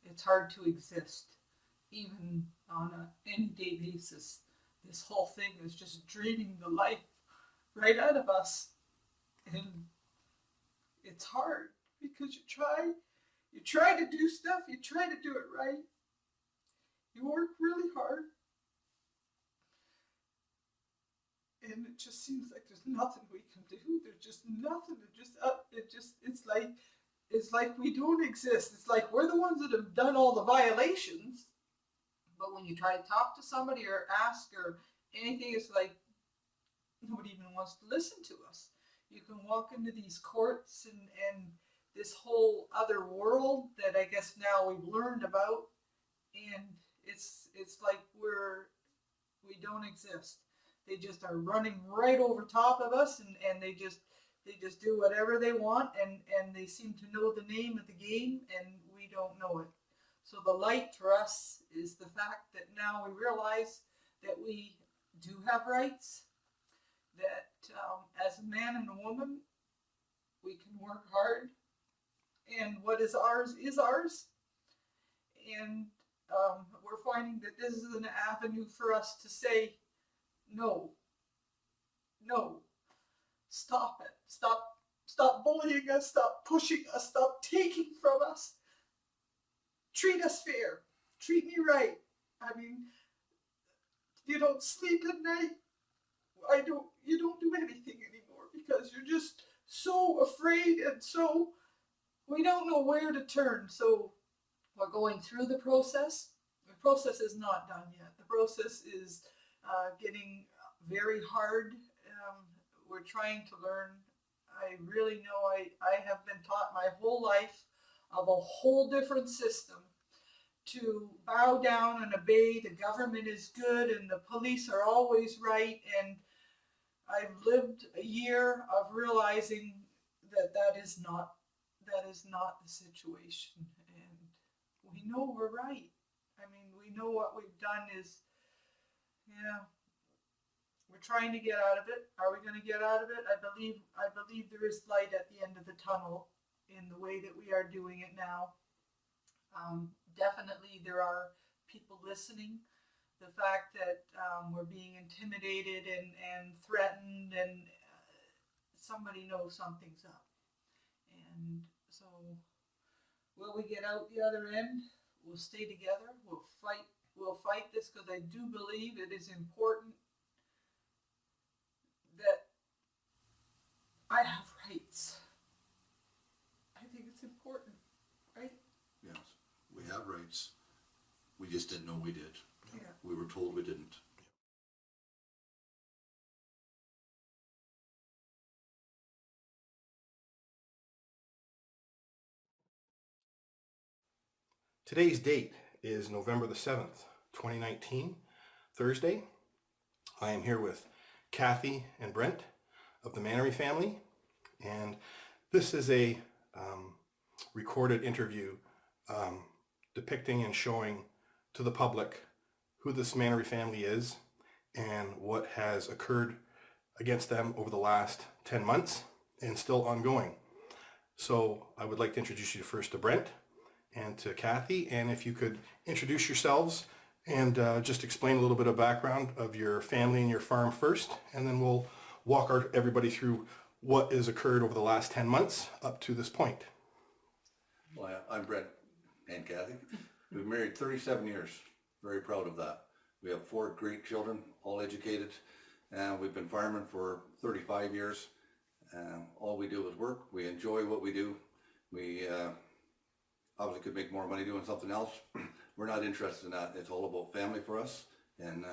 it's hard to exist, even on a any day basis. This whole thing is just draining the life right out of us, and it's hard because you try to do stuff, you try to do it right, you work really hard, and it just seems like there's nothing we can do. There's just nothing. It's like we don't exist. It's like we're the ones that have done all the violations. But when you try to talk to somebody or ask or anything, it's like nobody even wants to listen to us. You can walk into these courts and this whole other world that I guess now we've learned about, and it's like we don't exist. They just are running right over top of us, and they just do whatever they want, and they seem to know the name of the game, and we don't know it. So the light for us is the fact that now we realize that we do have rights, that as a man and a woman, we can work hard, and what is ours is ours. And we're finding that this is an avenue for us to say, no, no, stop it, stop bullying us, stop pushing us, stop taking from us. Treat us fair, treat me right. I mean, you don't sleep at night. You don't do anything anymore because you're just so afraid, and so we don't know where to turn. So we're going through the process. The process is not done yet. The process is getting very hard. We're trying to learn. I really know I have been taught my whole life of a whole different system, to bow down and obey. The government is good and the police are always right. And I've lived a year of realizing that that is not the situation. And we know we're right. I mean, we know what we've done is, yeah, we're trying to get out of it. Are we going to get out of it? I believe there is light at the end of the tunnel in the way that we are doing it now. Definitely there are people listening. The fact that we're being intimidated and threatened, and somebody knows something's up. And so will we get out the other end? We'll stay together. We'll fight this, because I do believe it is important that I have rights. I think it's important, right? Yes, we have rights. We just didn't know we did. Yeah. We were told we didn't. Today's date is November the 7th, 2019, Thursday. I am here with Kathy and Brent of the Mannery family, and this is a recorded interview depicting and showing to the public who this Mannery family is and what has occurred against them over the last 10 months and still ongoing. So I would like to introduce you first to Brent and to Kathy, and if you could introduce yourselves and just explain a little bit of background of your family and your farm first, and then we'll walk everybody through what has occurred over the last 10 months up to this point. Well, I'm Brent and Kathy. We've been married 37 years. Very proud of that. We have 4 great children, all educated, and we've been farming for 35 years. All we do is work. We enjoy what we do. We obviously could make more money doing something else. We're not interested in that. It's all about family for us, and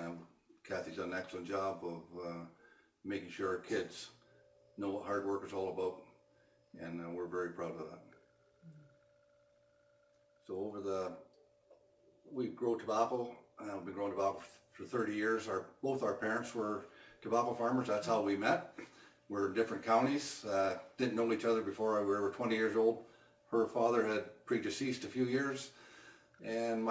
Kathy's done an excellent job of making sure our kids know what hard work is all about, and we're very proud of that. So we grow tobacco. We've been growing tobacco for 30 years. Both our parents were tobacco farmers. That's how we met. We're in different counties. Didn't know each other before we were 20 years old. Her father had predeceased a few years, and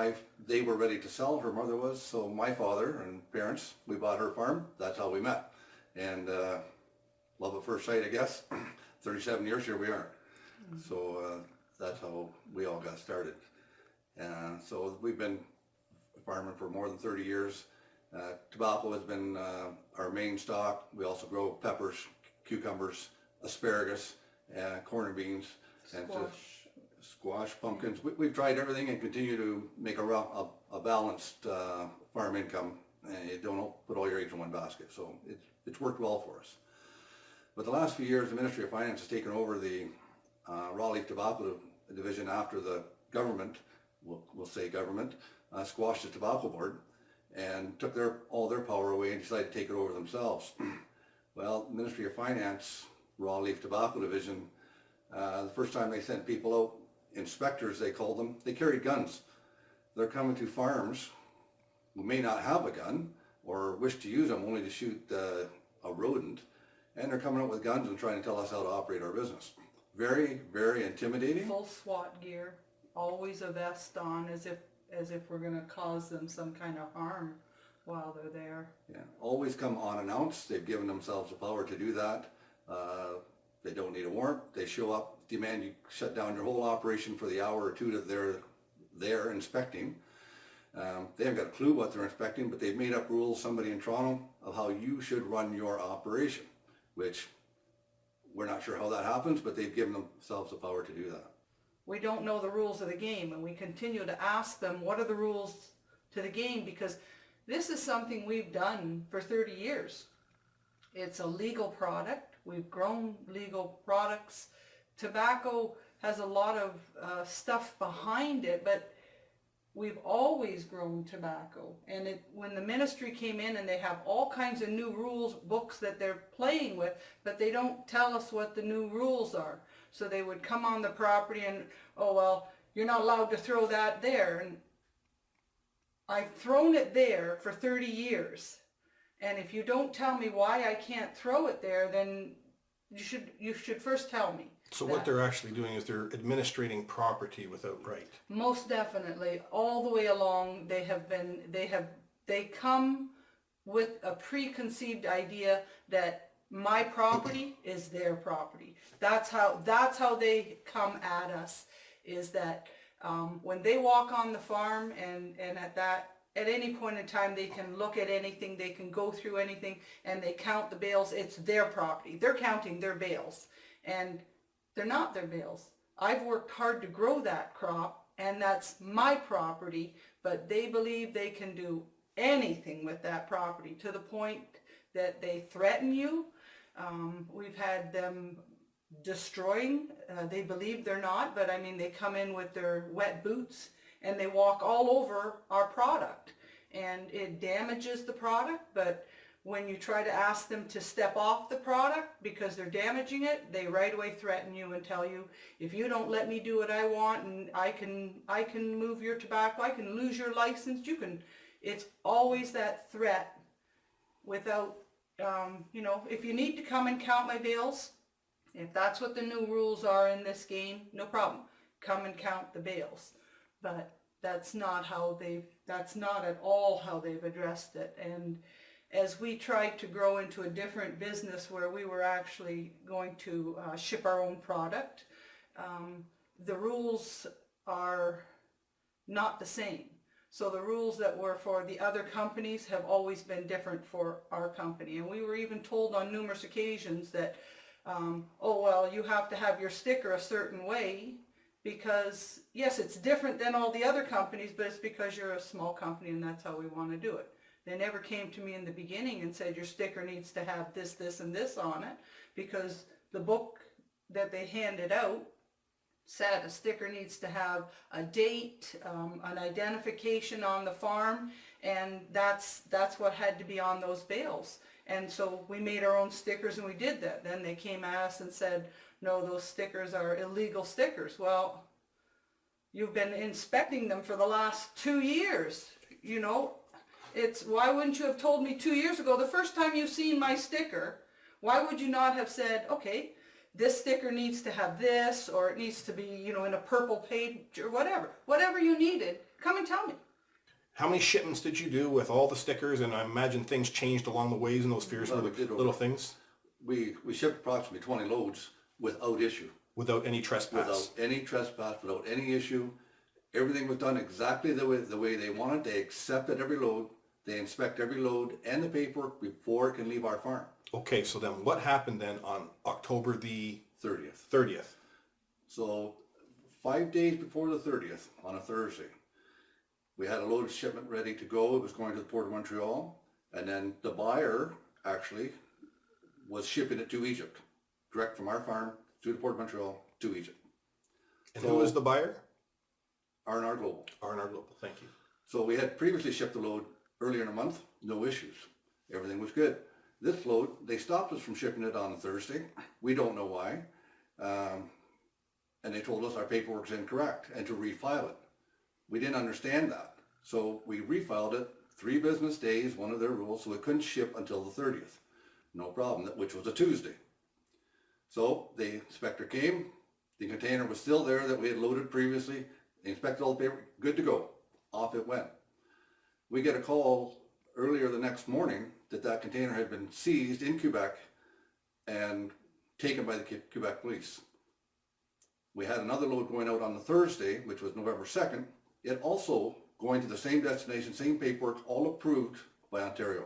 they were ready to sell. Her mother was. So my father and parents, we bought her farm. That's how we met. And love at first sight, I guess. 37 years, here we are. So that's how we all got started. And so we've been farming for more than 30 years. Tobacco has been our main stock. We also grow peppers, cucumbers, asparagus, corn and beans, and squash, pumpkins. We've tried everything and continue to make a balanced farm income. And you don't put all your eggs in one basket. So it's worked well for us. But the last few years, the Ministry of Finance has taken over the raw leaf tobacco division after the government, we'll say government, squashed the tobacco board and took all their power away and decided to take it over themselves. Well, the Ministry of Finance, raw leaf tobacco division, the first time they sent people out, inspectors they called them, they carried guns. They're coming to farms who may not have a gun or wish to use them only to shoot a rodent, and they're coming out with guns and trying to tell us how to operate our business. Very, very intimidating. Full SWAT gear, always a vest on, as if we're going to cause them some kind of harm while they're there. Yeah, always come unannounced. They've given themselves the power to do that. They don't need a warrant. They show up, demand you shut down your whole operation for the hour or two that they're there inspecting. They haven't got a clue what they're inspecting, but they've made up rules, somebody in Toronto, of how you should run your operation, which we're not sure how that happens, but they've given themselves the power to do that. We don't know the rules of the game, and we continue to ask them, what are the rules to the game? Because this is something we've done for 30 years. It's a legal product. We've grown legal products. Tobacco has a lot of stuff behind it, but we've always grown tobacco. And when the ministry came in, and they have all kinds of new rules books that they're playing with, but they don't tell us what the new rules are. So they would come on the property and, oh, well, you're not allowed to throw that there. And I've thrown it there for 30 years. And if you don't tell me why I can't throw it there, then you should first tell me. So what they're actually doing is they're administrating property without right. Most definitely, all the way along, they come with a preconceived idea that my property is their property. That's how they come at us, is that when they walk on the farm and at any point in time they can look at anything, they can go through anything, and they count the bales. It's their property. They're counting their bales, and they're not their bales. I've worked hard to grow that crop, and that's my property, but they believe they can do anything with that property, to the point that they threaten you. We've had them destroying, they believe they're not, but I mean, they come in with their wet boots and they walk all over our product, and it damages the product. But when you try to ask them to step off the product because they're damaging it, they right away threaten you and tell you, if you don't let me do what I want, and I can move your tobacco, I can lose your license, it's always that threat without, if you need to come and count my bales, if that's what the new rules are in this game, no problem. Come and count the bales. But that's not at all how they've addressed it. And as we tried to grow into a different business where we were actually going to ship our own product, the rules are not the same. So the rules that were for the other companies have always been different for our company. And we were even told on numerous occasions that, you have to have your sticker a certain way, because, yes, it's different than all the other companies, but it's because you're a small company and that's how we want to do it. They never came to me in the beginning and said, your sticker needs to have this, this, and this on it, because the book that they handed out said a sticker needs to have a date, an identification on the farm, and that's what had to be on those bales. And so we made our own stickers and we did that. Then they came at us and said, no, those stickers are illegal stickers. Well, you've been inspecting them for the last 2 years. Why wouldn't you have told me 2 years ago, the first time you've seen my sticker, why would you not have said, okay, this sticker needs to have this, or it needs to be, in a purple page, or whatever you needed, come and tell me. How many shipments did you do with all the stickers? And I imagine things changed along the ways in those fierce little things. We shipped approximately 20 loads without issue. Without any trespass. Without any trespass, without any issue. Everything was done exactly the way they wanted. They accepted every load. They inspect every load and the paperwork before it can leave our farm. Okay, so then what happened then on October the 30th. 30th? So 5 days before the 30th, on a Thursday, we had a load of shipment ready to go. It was going to the Port of Montreal. And then the buyer actually was shipping it to Egypt, direct from our farm to the Port of Montreal to Egypt. And who was the buyer? R&R Global. R&R Global, thank you. So we had previously shipped the load earlier in the month, no issues. Everything was good. This load, they stopped us from shipping it on Thursday. We don't know why. And they told us our paperwork's incorrect and to refile it. We didn't understand that. So we refiled it 3 business days, one of their rules, so it couldn't ship until the 30th. No problem, which was a Tuesday. So the inspector came, the container was still there that we had loaded previously. They inspected all the paper, good to go. Off it went. We get a call earlier the next morning that container had been seized in Quebec and taken by the Quebec police. We had another load going out on the Thursday, which was November 2nd. It also going to the same destination, same paperwork, all approved by Ontario.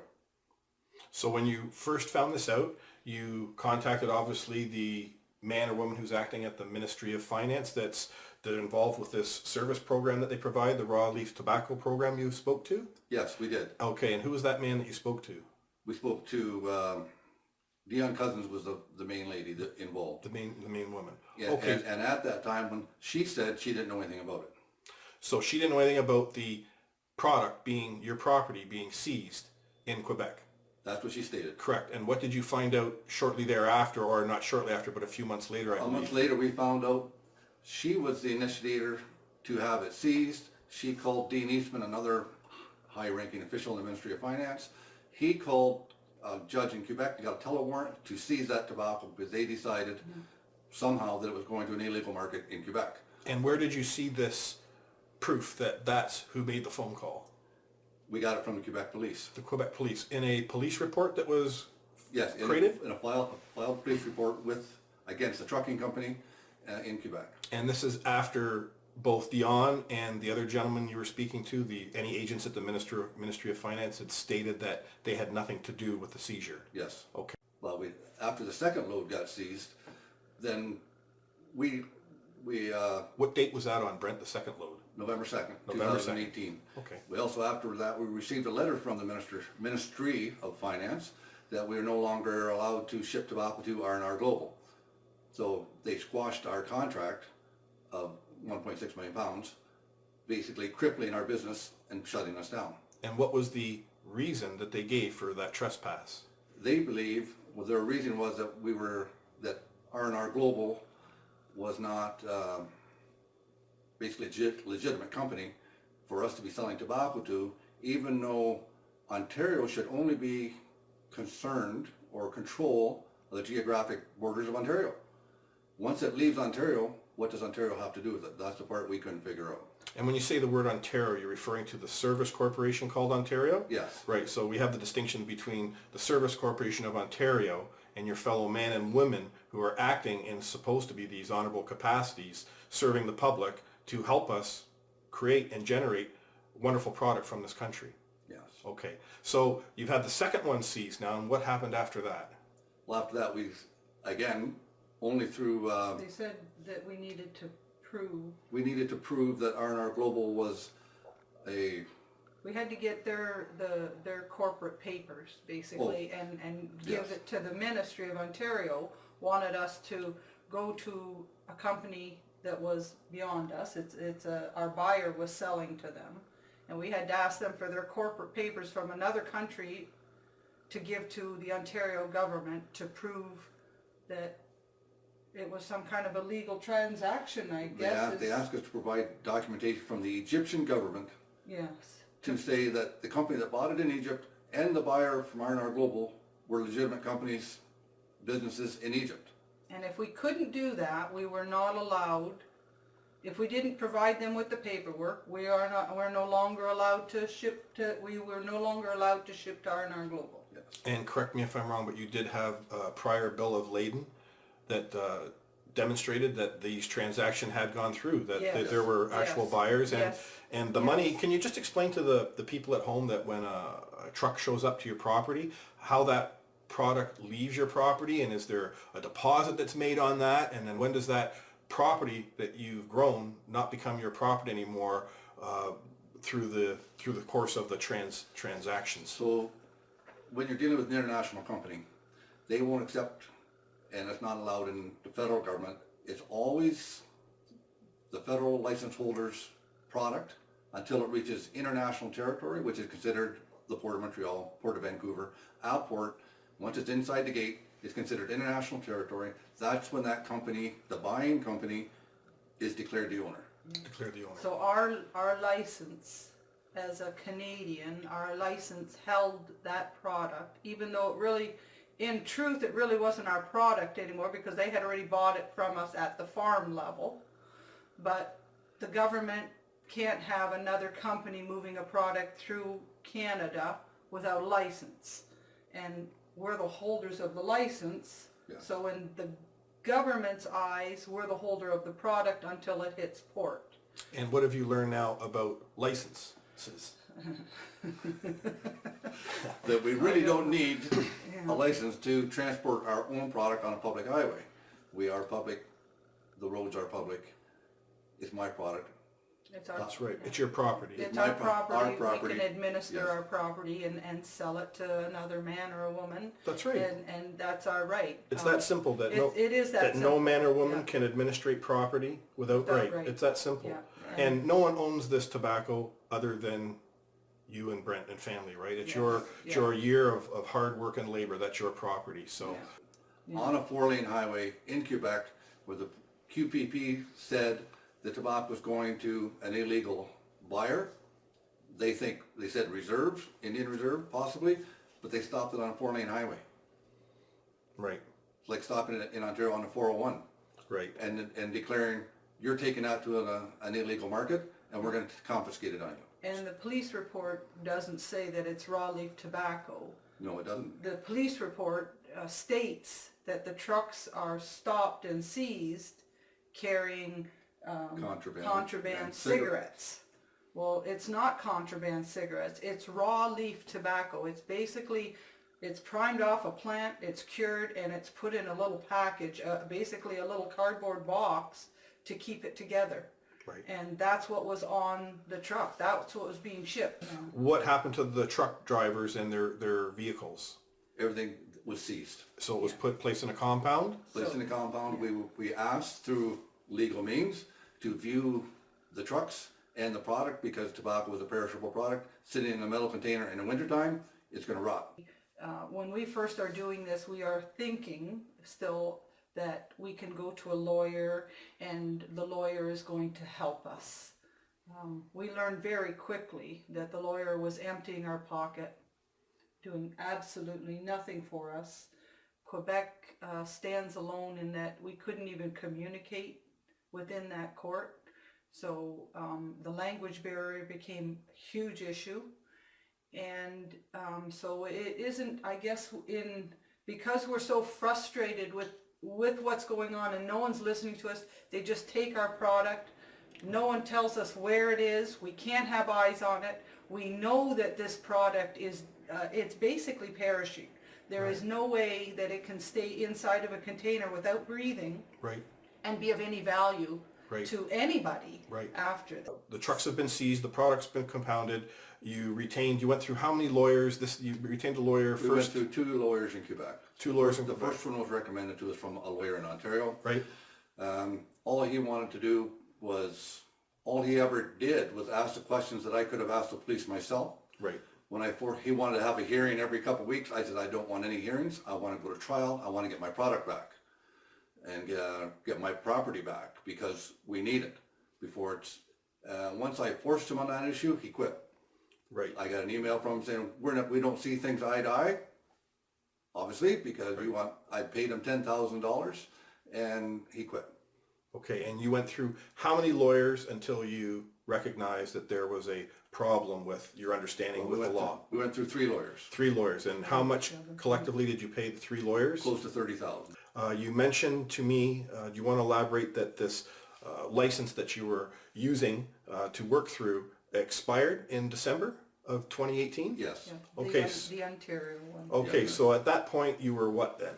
So when you first found this out, you contacted obviously the man or woman who's acting at the Ministry of Finance that's involved with this service program that they provide, the raw leaf tobacco program you spoke to? Yes, we did. Okay, and who was that man that you spoke to? We spoke to Dion Cousins was the main lady that involved. The main woman. Yeah, okay. And at that time when she said she didn't know anything about it. So she didn't know anything about the product being, your property being seized in Quebec. That's what she stated. Correct. And what did you find out shortly thereafter, or not shortly after, but a few months later, I believe? A month later, we found out she was the initiator to have it seized. She called Dean Eastman, another high-ranking official in the Ministry of Finance. He called a judge in Quebec, he got a telewarrant to seize that tobacco because they decided somehow that it was going to an illegal market in Quebec. And where did you see this proof that that's who made the phone call? We got it from the Quebec police. The Quebec police. In a police report that was Yes, created? in a filed police report against the trucking company in Quebec. And this is after both Dion and the other gentleman you were speaking to, any agents at the Ministry of Finance had stated that they had nothing to do with the seizure. Yes. Okay. Well, after the second load got seized, then we What date was that on, Brent, the second load? November 2nd, November 2nd. 2018. Okay. We also, after that, we received a letter from the Ministry of Finance that we are no longer allowed to ship tobacco to R&R Global. So they squashed our contract of 1.6 million pounds, basically crippling our business and shutting us down. And what was the reason that they gave for that trespass? They believe, well, their reason was that R&R Global was not basically a legitimate company for us to be selling tobacco to, even though Ontario should only be concerned or control the geographic borders of Ontario. Once it leaves Ontario, what does Ontario have to do with it? That's the part we couldn't figure out. And when you say the word Ontario, you're referring to the service corporation called Ontario? Yes. Right, so we have the distinction between the Service Corporation of Ontario and your fellow men and women who are acting in supposed to be these honorable capacities, serving the public to help us create and generate wonderful product from this country. Yes. Okay, so you've had the second one seized now, and what happened after that? Well, after that, we, again, only through... They said that we needed to prove that R&R Global was a... we had to get their corporate papers basically and give yes. it to the Ministry of Ontario. Wanted us to go to a company that was beyond us. Our buyer was selling to them, and we had to ask them for their corporate papers from another country to give to the Ontario government to prove that it was some kind of a legal transaction, I guess. They asked us to provide documentation from the Egyptian government Yes. to say that the company that bought it in Egypt and the buyer from R&R Global were legitimate companies, businesses in Egypt. And if we couldn't do that, we were not allowed. If we didn't provide them with the paperwork, we're no longer allowed to ship to. We were no longer allowed to ship to R&R Global. Yes. And correct me if I'm wrong, but you did have a prior bill of lading that demonstrated that these transactions had gone through, that Yes. there were actual Yes. buyers, Yes. and the Yes. money. Can you just explain to the people at home that when a truck shows up to your property, how that product leaves your property, and is there a deposit that's made on that, and then when does that property that you've grown not become your property anymore through the course of the transactions? So when you're dealing with an international company, they won't accept, and it's not allowed in the federal government, it's always the federal license holder's product until it reaches international territory, which is considered the Port of Montreal, Port of Vancouver, our port. Once it's inside the gate, it's considered international territory. That's when that company, the buying company, is declared the owner. Declare the owner. So our license, as a Canadian, our license held that product, even though it really, in truth, it really wasn't our product anymore because they had already bought it from us at the farm level. But the government can't have another company moving a product through Canada without a license. And we're the holders of the license, Yeah. so in the government's eyes, we're the holder of the product until it hits port. And what have you learned now about licenses? That we really don't need a license to transport our own product on a public highway. We are public, the roads are public, it's my product. It's our, That's right. It's your property. it's my our property, property, we can administer yes. our property and sell it to another man or a woman. That's right. And that's our right. It's that simple that it is that no simple. man or woman Yeah. can administrate property without right. right. It's that simple. Yeah. And no one owns this tobacco other than you and Brent and family, right? It's Yes. it's Yeah. your year of hard work and labor. That's your property. So On a 4-lane highway in Quebec, where the QPP said the tobacco was going to an illegal buyer, they said reserve, Indian Reserve possibly, but they stopped it on a 4-lane highway. right, It's like stopping it in Ontario on the 401 right. and declaring you're taking that to an illegal market and we're going to confiscate it on you. And the police report doesn't say that it's raw leaf tobacco. No, it doesn't. The police report states that the trucks are stopped and seized carrying contraband and cigarettes. Well, it's not contraband cigarettes, it's raw leaf tobacco. It's basically, it's primed off a plant, it's cured, and it's put in a little package, basically a little cardboard box to keep it together. Right. And that's what was on the truck. That's what was being shipped. What happened to the truck drivers and their vehicles? Everything was seized. So it was placed in a compound? Placed in the compound, we asked through legal means to view the trucks and the product, because tobacco is a perishable product. Sitting in a metal container in the wintertime, it's going to rot. When we first are doing this, we are thinking still that we can go to a lawyer and the lawyer is going to help us. We learned very quickly that the lawyer was emptying our pocket, doing absolutely nothing for us. Quebec stands alone in that we couldn't even communicate within that court. So the language barrier became a huge issue. And so it isn't, I guess, because we're so frustrated with what's going on and no one's listening to us, they just take our product. No one tells us where it is. We can't have eyes on it. We know that this product is, it's basically perishing. There is no way that it can stay inside of a container without breathing Right. and be of any value Right. to anybody Right. after that. The trucks have been seized, the product's been compounded, you went through how many lawyers? You retained a lawyer We went first? through 2 lawyers in Quebec. 2 lawyers in The Quebec. first one was recommended to us from a lawyer in Ontario. Right? All he wanted to do was, all he ever did was ask the questions that I could have asked the police myself. Right. When he wanted to have a hearing every couple of weeks, I said, I don't want any hearings. I want to go to trial. I want to get my product back and get my property back, because we need it before it's, once I forced him on that issue, he quit. Right. I got an email from him saying, we don't see things eye to eye, obviously, because I paid him $10,000 and he quit. Okay, and you went through how many lawyers until you recognized that there was a problem with your understanding with the law? We went through 3 lawyers, 3 lawyers. And how much collectively did you pay the 3 lawyers? close to $30,000. You mentioned to me, do you want to elaborate that this license that you were using to work through expired in December of 2018? Yes. Yeah, Okay. The Ontario one. Okay, Yeah. so at that point you were what then?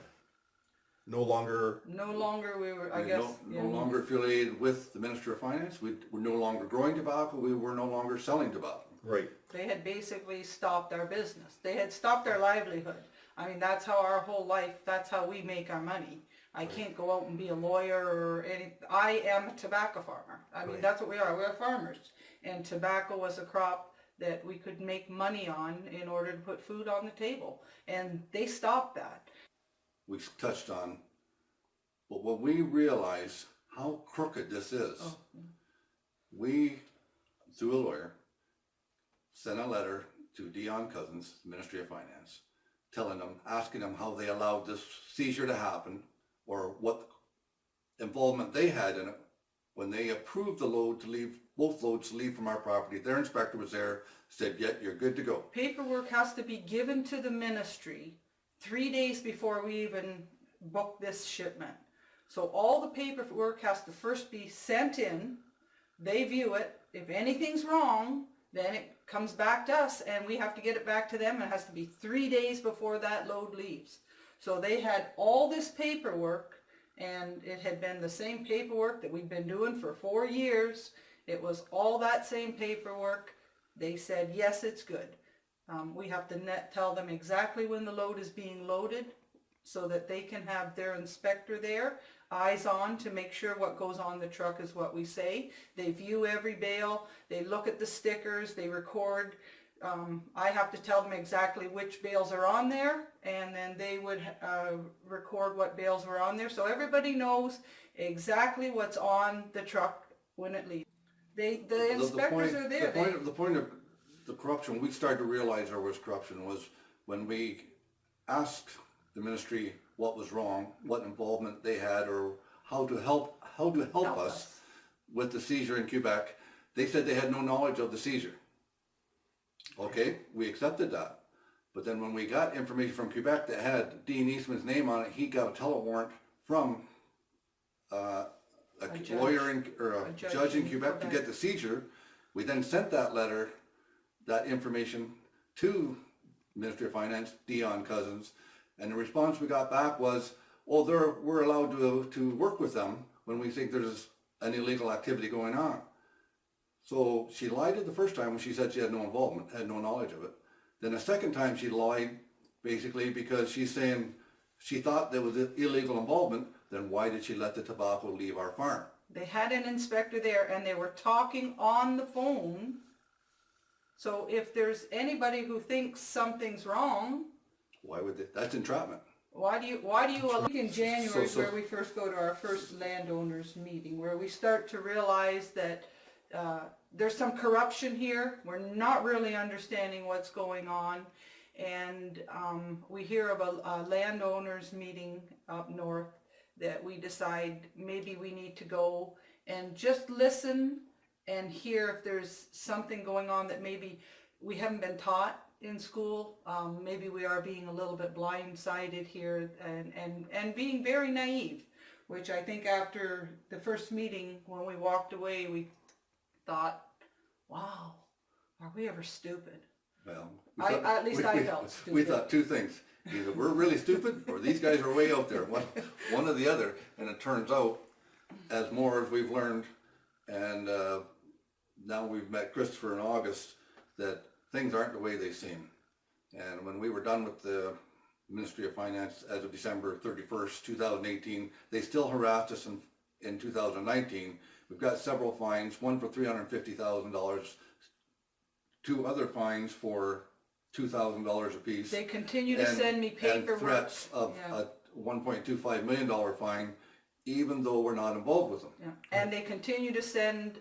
No longer, No longer we were, I We guess. no longer affiliated with the Minister of Finance. We were no longer growing tobacco. We were no longer selling tobacco. right, They had basically stopped our business. They had stopped our livelihood. I mean, that's how our whole life, that's how we make our money. I can't go out and be a lawyer or any, I am a tobacco farmer. I mean, Right. that's what we are. We're farmers. And tobacco was a crop that we could make money on in order to put food on the table. And they stopped that. We touched on, but when we realize how crooked this is, Oh. we, through a lawyer, sent a letter to Dion Cousins, Ministry of Finance, telling them, asking them how they allowed this seizure to happen, or what involvement they had in it when they approved the load to leave, both loads to leave from our property. Their inspector was there, said, yeah, you're good to go. Paperwork has to be given to the ministry 3 days before we even book this shipment. So all the paperwork has to first be sent in, they view it, if anything's wrong, then it comes back to us and we have to get it back to them. It has to be 3 days before that load leaves. So they had all this paperwork, and it had been the same paperwork that we'd been doing for 4 years. It was all that same paperwork. They said, yes, it's good. We have to tell them exactly when the load is being loaded so that they can have their inspector there, eyes on to make sure what goes on the truck is what we say. They view every bale, they look at the stickers, they record. I have to tell them exactly which bales are on there, and then they would record what bales were on there. So everybody knows exactly what's on the truck when it leaves. The inspectors are there. The point of the corruption, we started to realize there was corruption, was when we asked the ministry what was wrong, what involvement they had, or how to help us with the seizure in Quebec. They said they had no knowledge of the seizure. Okay, we accepted that. But then when we got information from Quebec that had Dean Eastman's name on it, he got a telewarrant from a judge. lawyer or a judge judge in in Quebec to Quebec. get the seizure. We then sent that letter, that information, to Ministry of Finance, Dion Cousins, and the response we got back was, oh, we're allowed to work with them when we think there's an illegal activity going on. So she lied the first time when she said she had no involvement, had no knowledge of it. Then the second time she lied basically because she's saying she thought there was illegal involvement, then why did she let the tobacco leave our farm? They had an inspector there and they were talking on the phone. So if there's anybody who thinks something's wrong, Why would they? That's entrapment. why do you in January So- where we first go to our first landowners meeting, where we start to realize that there's some corruption here. We're not really understanding what's going on. And we hear of a landowners meeting up north that we decide maybe we need to go and just listen and hear if there's something going on that maybe we haven't been taught in school. Maybe we are being a little bit blindsided here and being very naive, which I think after the first meeting when we walked away, we thought, wow, are we ever stupid? Well, At least I felt stupid. We thought two things. Either we're really stupid or these guys are way out there. One or the other. And it turns out, as more as we've learned, and now we've met Christopher in August, that things aren't the way they seem. And when we were done with the Ministry of Finance as of December 31st, 2018, they still harassed us in 2019. We've got several fines, one for $350,000, 2 other fines for $2,000 apiece. They continue to send me And paperwork. threats of Yeah. a $1.25 million fine, even though we're not involved with them. Yeah. And they continue to send,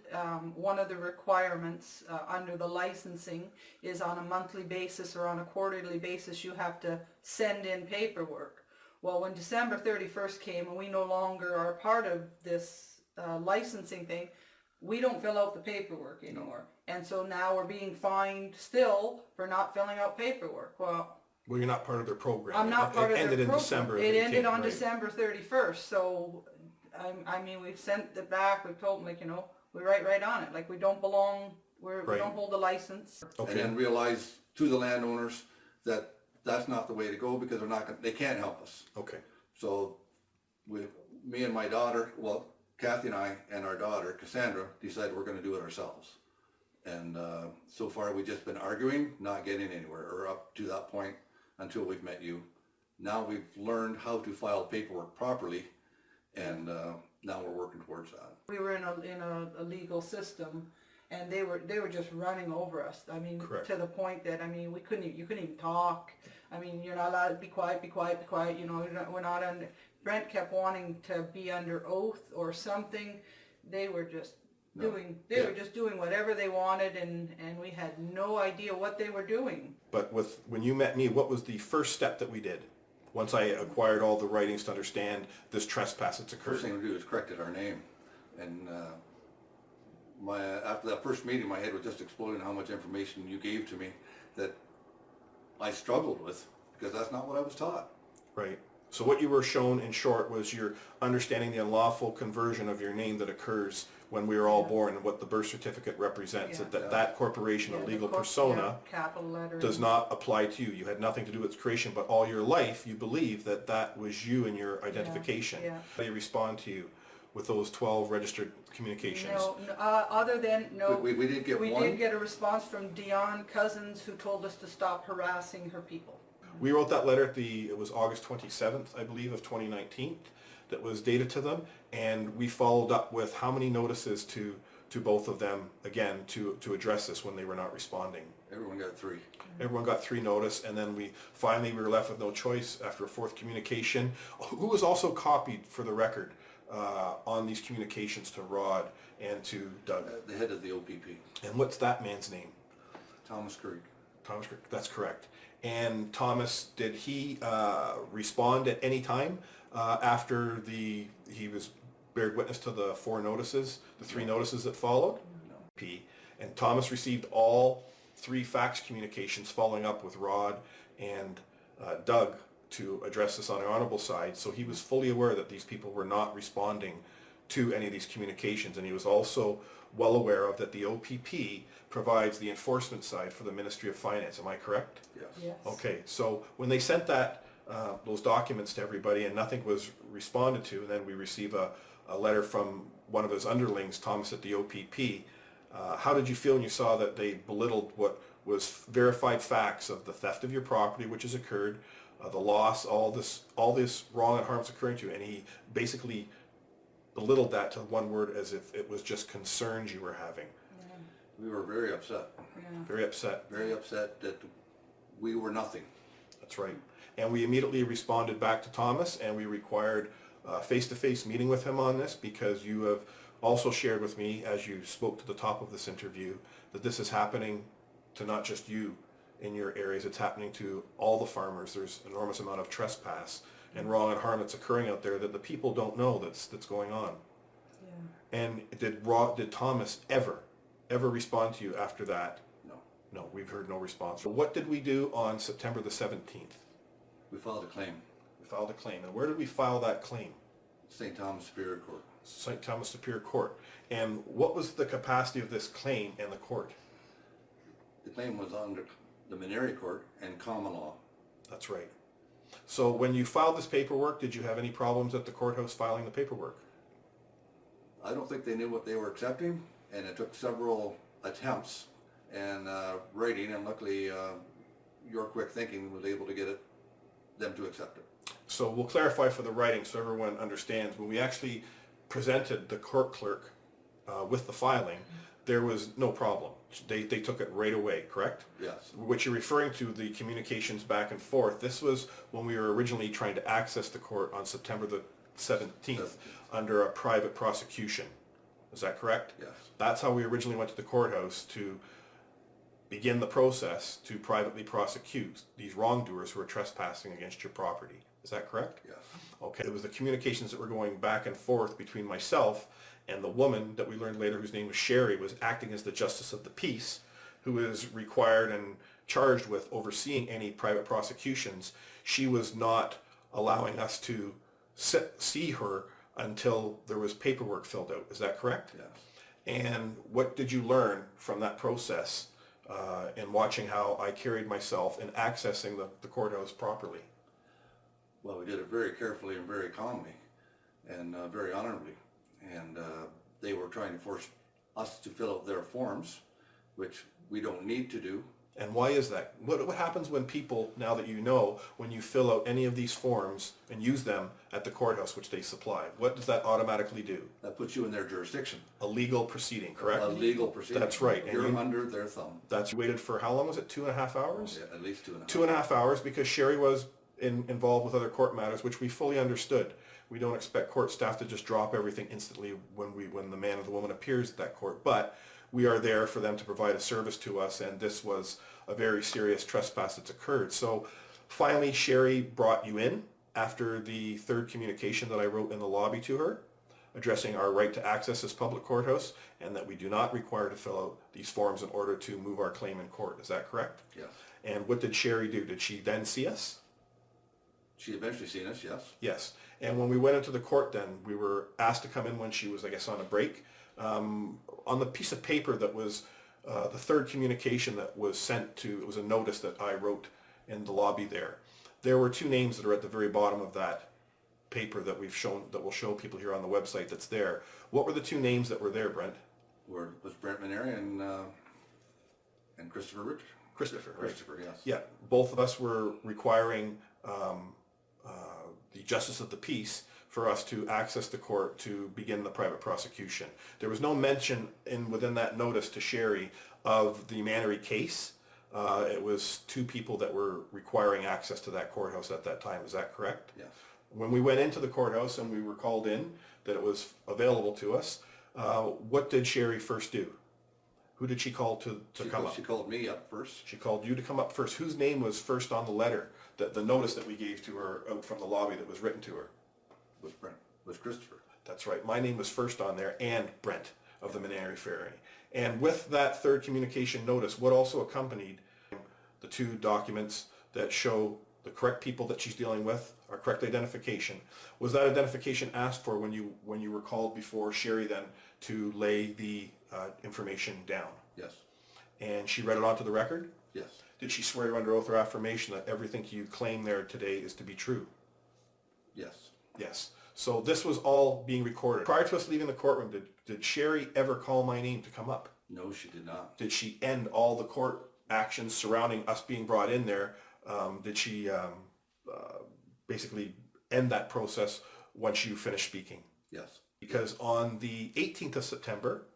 one of the requirements under the licensing is on a monthly basis or on a quarterly basis you have to send in paperwork. Well, when December 31st came and we no longer are part of this licensing thing, we don't fill out the paperwork anymore. And so now we're being fined still for not filling out paperwork. Well, you're not part of their program. I'm not part of their It ended in program. December of It 18, ended on right. December 31st. So, I mean, we've sent it back. We've told them, like, you know, we write right on it. Like, we don't belong, we Right. don't hold a license. Okay. And then realize to the landowners that that's not the way to go, because they're not gonna, they can't help us. Okay. So me and my daughter, well, Kathy and I and our daughter, Cassandra, decided we're gonna do it ourselves. And so far we've just been arguing, not getting anywhere, or up to that point until we've met you. Now we've learned how to file paperwork properly, and now we're working towards that. We were in a legal system, and they were just running over us. I mean, Correct. to the point that, I mean, you couldn't even talk. I mean, you're not allowed to be quiet, be quiet, be quiet. You know, we're not under. Brent kept wanting to be under oath or something. They were just They were just doing whatever they wanted, and we had no idea what they were doing. But when you met me, what was the first step that we did? Once I acquired all the writings to understand this trespass that's occurred. First thing we do is corrected our name, and after that first meeting, my head was just exploding how much information you gave to me that I struggled with, because that's not what I was taught. Right. So what you were shown in short was your understanding the unlawful conversion of your name that occurs when we are all born, and what the birth certificate represents, Yeah. that corporation, Yeah, a the legal corp- persona, yeah, capital letter. does not apply to you. You had nothing to do with its creation, but all your life you believe that was you and your identification. yeah. How do you respond to you with those 12 registered communications? No, other than no. We did get one. We did get a response from Dion Cousins, who told us to stop harassing her people. We wrote that letter it was August 27th, I believe, of 2019, that was dated to them, and we followed up with how many notices to both of them, again, to address this when they were not responding. Everyone got 3. Everyone got 3 notice, and then we were left with no choice after a 4th communication, who was also copied for the record on these communications to Rod and to Doug. The head of the OPP, And what's that man's name? Thomas Creek. Thomas Crick, that's correct. And Thomas, did he respond at any time after he was bared witness to the 4 notices, the 3 notices that followed? No. And Thomas received all 3 fax communications following up with Rod and Doug to address this on the honorable side. So he was fully aware that these people were not responding to any of these communications, and he was also well aware of that the OPP provides the enforcement side for the Ministry of Finance. Am I correct? Yes. Yes. Okay, so when they sent those documents to everybody and nothing was responded to, and then we receive a letter from one of his underlings, Thomas at the OPP, how did you feel when you saw that they belittled what was verified facts of the theft of your property, which has occurred, the loss, all this wrong and harms occurring to you, and he basically belittled that to one word as if it was just concerns you were having? We were very upset. Yeah. Very upset. Very upset that we were nothing. That's right. And we immediately responded back to Thomas, and we required a face-to-face meeting with him on this, because you have also shared with me, as you spoke to the top of this interview, that this is happening to not just you in your areas, it's happening to all the farmers. There's an enormous amount of trespass and wrong and harm that's occurring out there that the people don't know that's going on. Yeah. And did Thomas ever respond to you after that? No. No, we've heard no response. So what did we do on September the 17th? We filed a claim. We filed a claim. And where did we file that claim? St. Thomas Superior Court. St. Thomas Superior Court. And what was the capacity of this claim in the court? The claim was under the Minery Court and common law. That's right. So when you filed this paperwork, did you have any problems at the courthouse filing the paperwork? I don't think they knew what they were accepting, and it took several attempts and writing, and luckily your quick thinking was able to get them to accept it. So we'll clarify for the writing so everyone understands. When we actually presented the court clerk with the filing, there was no problem. They took it right away, correct? Yes. What you're referring to, the communications back and forth, this was when we were originally trying to access the court on September the 17th under a private prosecution. Is that correct? Yes. That's how we originally went to the courthouse to begin the process to privately prosecute these wrongdoers who are trespassing against your property. Is that correct? Yes. Okay. It was the communications that were going back and forth between myself And the woman that we learned later, whose name was Sherry, was acting as the justice of the peace, who is required and charged with overseeing any private prosecutions. She was not allowing us to see her until there was paperwork filled out. Is that correct? Yes. And what did you learn from that process in watching how I carried myself in accessing the courthouse properly? Well, we did it very carefully and very calmly and very honorably. And they were trying to force us to fill out their forms, which we don't need to do. And why is that? What happens when people, now that you know, when you fill out any of these forms and use them at the courthouse, which they supply, what does that automatically do? That puts you in their jurisdiction. A legal proceeding, correct? A legal proceeding. That's right. And You're under their thumb. That's waited for, how long was it? 2.5 hours? Yeah, at least 2.5. 2.5 hours, because Sherry was involved with other court matters, which we fully understood. We don't expect court staff to just drop everything instantly when the man or the woman appears at that court, but we are there for them to provide a service to us, and this was a very serious trespass that's occurred. So finally, Sherry brought you in after the third communication that I wrote in the lobby to her, addressing our right to access this public courthouse, and that we do not require to fill out these forms in order to move our claim in court. Is that correct? Yes. And what did Sherry do? Did she then see us? She eventually seen us, yes. Yes. And when we went into the court then, we were asked to come in when she was, I guess, on a break. On the piece of paper that was the third communication that was sent to, it was a notice that I wrote in the lobby there. There were two names that are at the very bottom of that paper that we've shown, that will show people here on the website that's there. What were the two names that were there, Brent? Was Brent Maneri and Christopher Rich? Christopher, right? Christopher, yes. Yeah, both of us were requiring the justice of the peace for us to access the court to begin the private prosecution. There was no mention within that notice to Sherry of the Maneri case. It was two people that were requiring access to that courthouse at that time. Is that correct? Yes. When we went into the courthouse and we were called in, that it was available to us, what did Sherry first do? Who did she call to come up? She called me up first. She called you to come up first. Whose name was first on the letter, the notice that we gave to her out from the lobby that was written to her? Was Brent. Was Christopher. That's right. My name was first on there, and Brent of the Maneri Ferry. And with that third communication notice, what also accompanied the two documents that show the correct people that she's dealing with, our correct identification. Was that identification asked for when you were called before Sherry then to lay the information down? Yes. And she read it onto the record? Yes. Did she swear you under oath or affirmation that everything you claim there today is to be true? Yes. Yes. So this was all being recorded. Prior to us leaving the courtroom, did Sherry ever call my name to come up? No, she did not. Did she end all the court actions surrounding us being brought in there? Did she basically end that process once you finished speaking? Yes. Because on the 18th of September,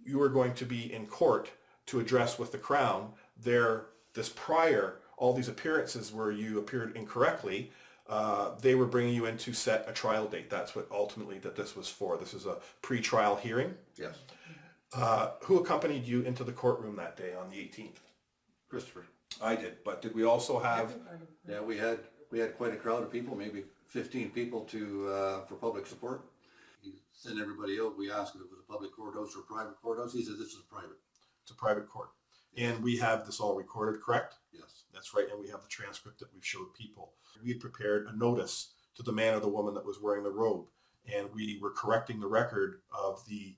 you were going to be in court to address with the Crown all these appearances where you appeared incorrectly. They were bringing you in to set a trial date. That's what ultimately that this was for. This is a pre-trial hearing. Yes. Who accompanied you into the courtroom that day on the 18th? Christopher. I did, but did we also have... Yeah, we had quite a crowd of people, maybe 15 people for public support. He sent everybody out. We asked if it was a public courthouse or a private courthouse. He said this is private. It's a private court. And we have this all recorded, correct? Yes. That's right, and we have the transcript that we've showed people. We had prepared a notice to the man or the woman that was wearing the robe, and we were correcting the record of the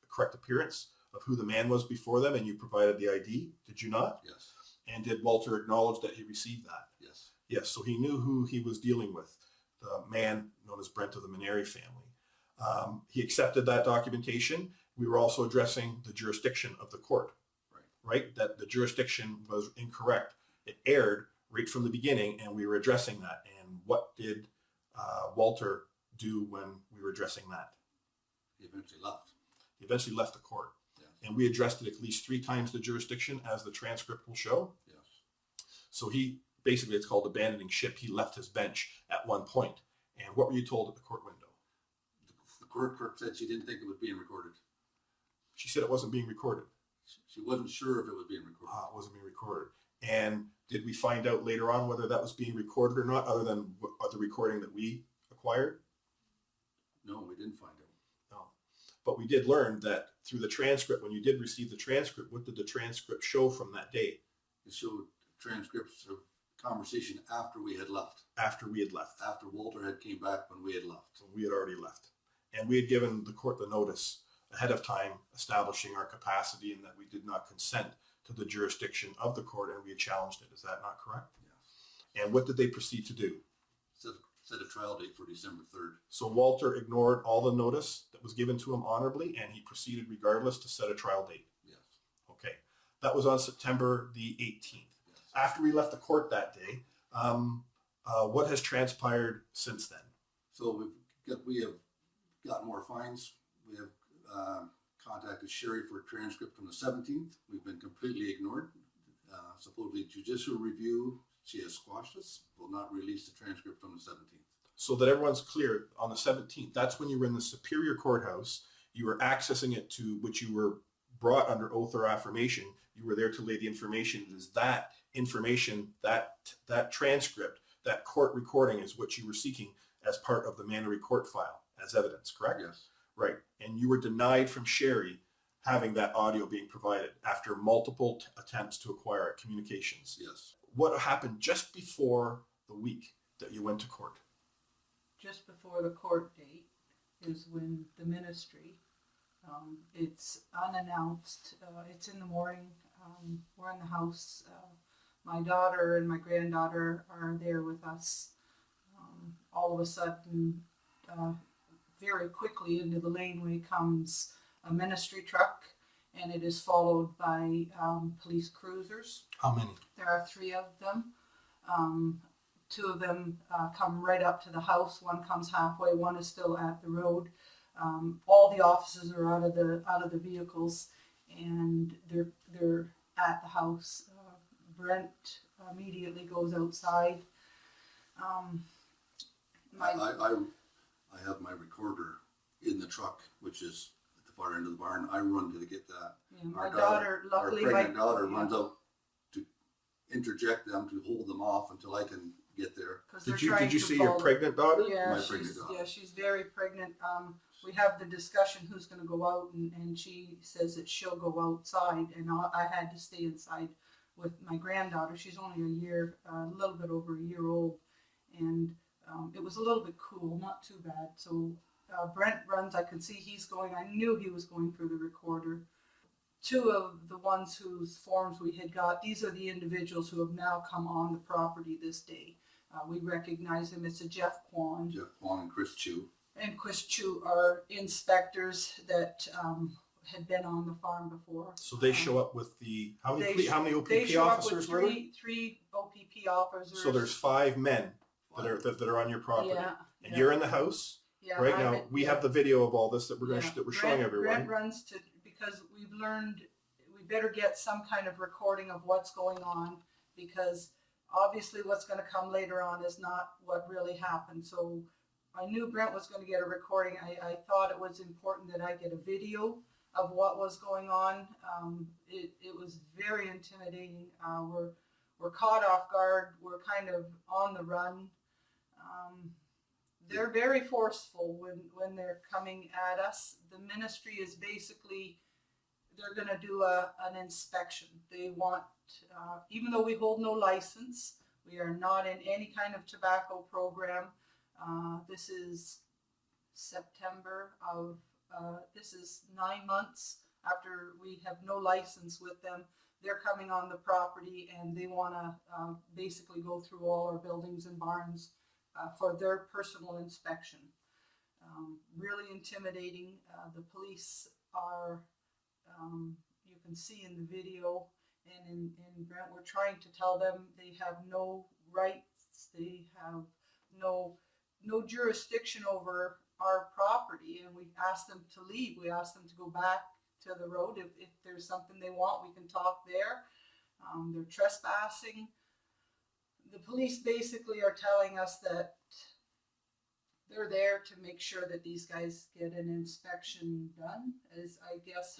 correct appearance of who the man was before them, and you provided the ID, did you not? Yes. And did Walter acknowledge that he received that? Yes. Yes, so he knew who he was dealing with, the man known as Brent of the Maneri family. He accepted that documentation. We were also addressing the jurisdiction of the court, right? That the jurisdiction was incorrect. It erred right from the beginning, and we were addressing that. And what did Walter do when we were addressing that? He eventually left. He eventually left the court. Yes. And we addressed it at least 3 times the jurisdiction, as the transcript will show. Yes. So he, basically it's called abandoning ship. He left his bench at one point. And what were you told at the court window? The court clerk said she didn't think it was being recorded. She said it wasn't being recorded. She wasn't sure if it was being recorded. It wasn't being recorded. And did we find out later on whether that was being recorded or not, other than the recording that we acquired? No, we didn't find out. But we did learn that through the transcript, when you did receive the transcript, what did the transcript show from that day? It showed transcripts of conversation after we had left. After we had left. After Walter had came back when we had left. So we had already left. And we had given the court the notice ahead of time, establishing our capacity and that we did not consent to the jurisdiction of the court, and we had challenged it. Is that not correct? Yes. And what did they proceed to do? Set a trial date for December 3rd. So Walter ignored all the notice that was given to him honorably, and he proceeded regardless to set a trial date. Yes. Okay. That was on September the 18th. Yes. After we left the court that day, what has transpired since then? So we have got more fines. We have contacted Sherry for a transcript from the 17th. We've been completely ignored. Supposedly judicial review, she has squashed us, will not release the transcript from the 17th. So that everyone's clear, on the 17th, that's when you were in the Superior Courthouse. You were accessing it to which you were brought under oath or affirmation. You were there to lay the information. It is that information, that transcript, that court recording is what you were seeking as part of the Mannery court file as evidence, correct? Yes. Right. And you were denied from Sherry having that audio being provided after multiple attempts to acquire it, communications. Yes. What happened just before the week that you went to court? Just before the court date is when the ministry, it's unannounced, it's in the morning, we're in the house, my daughter and my granddaughter are there with us. All of a sudden, very quickly into the laneway comes a ministry truck, and it is followed by police cruisers. How many? There are 3 of them. 2 of them come right up to the house. One comes halfway. One is still at the road. All the officers are out of the vehicles, and they're at the house. Brent immediately goes outside. I have my recorder in the truck, which is at the far end of the barn. I run to get that. Yeah, my daughter, luckily, our pregnant daughter runs out to interject them to hold them off until I can get there. Did you see your pregnant daughter? Yeah, My pregnant daughter. Yeah, she's very pregnant. We have the discussion who's going to go out, and she says that she'll go outside, and I had to stay inside with my granddaughter. She's only a year, a little bit over a year old, and it was a little bit cool, not too bad. So Brent runs. I could see he's going. I knew he was going through the recorder. 2 of the ones whose forms we had got, these are the individuals who have now come on the property this day. We recognize him. It's a Jeff Kwan. Jeff Kwan and Chris Chu. And Chris Chu are inspectors that had been on the farm before. So they show up with the, how many OPP they show officers up were with there? three OPP officers. So there's 5 men that are on your property. Yeah. And you're in the house. Yeah, Right now, we have the video of all this that we're showing everyone. Brent runs to, because we've learned we better get some kind of recording of what's going on, because obviously what's going to come later on is not what really happened. So I knew Brent was going to get a recording. I thought it was important that I get a video of what was going on. It was very intimidating. We're caught off guard. We're kind of on the run. They're very forceful when they're coming at us. The ministry is basically, they're going to do an inspection. They want, even though we hold no license, we are not in any kind of tobacco program. This is September of, this is 9 months after we have no license with them. They're coming on the property, and they want to basically go through all our buildings and barns for their personal inspection. Really intimidating. The police are, you can see in the video, and in Brent, we're trying to tell them they have no rights. They have no jurisdiction over our property, and we asked them to leave. We asked them to go back to the road. If there's something they want, we can talk there. They're trespassing. The police basically are telling us that they're there to make sure that these guys get an inspection done, is I guess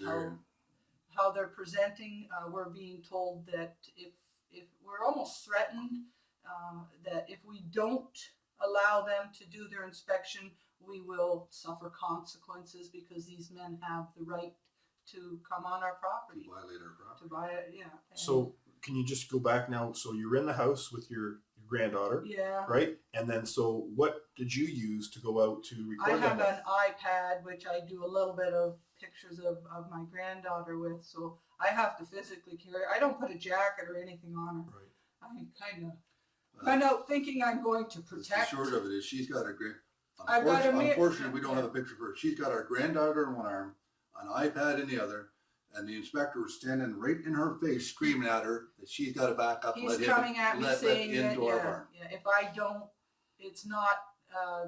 how they're presenting. We're being told that if we're almost threatened, that if we don't allow them to do their inspection, we will suffer consequences because these men have the right to come on our property. To violate our property. To buy it, yeah. And So can you just go back now? So you're in the house with your granddaughter, yeah. right? And then so what did you use to go out to I record have them? an iPad, which I do a little bit of pictures of my granddaughter with, so I have to physically carry. I don't put a jacket or anything on her. Right. I'm kind of thinking I'm going to The protect. short of it is she's got I've got a unfortunately, we don't have a picture of her. She's got our granddaughter in one arm, an iPad in the other, and the inspector was standing right in her face screaming at her that she's got to back up and He's let coming at me saying that, into our barn. yeah, if I don't, it's not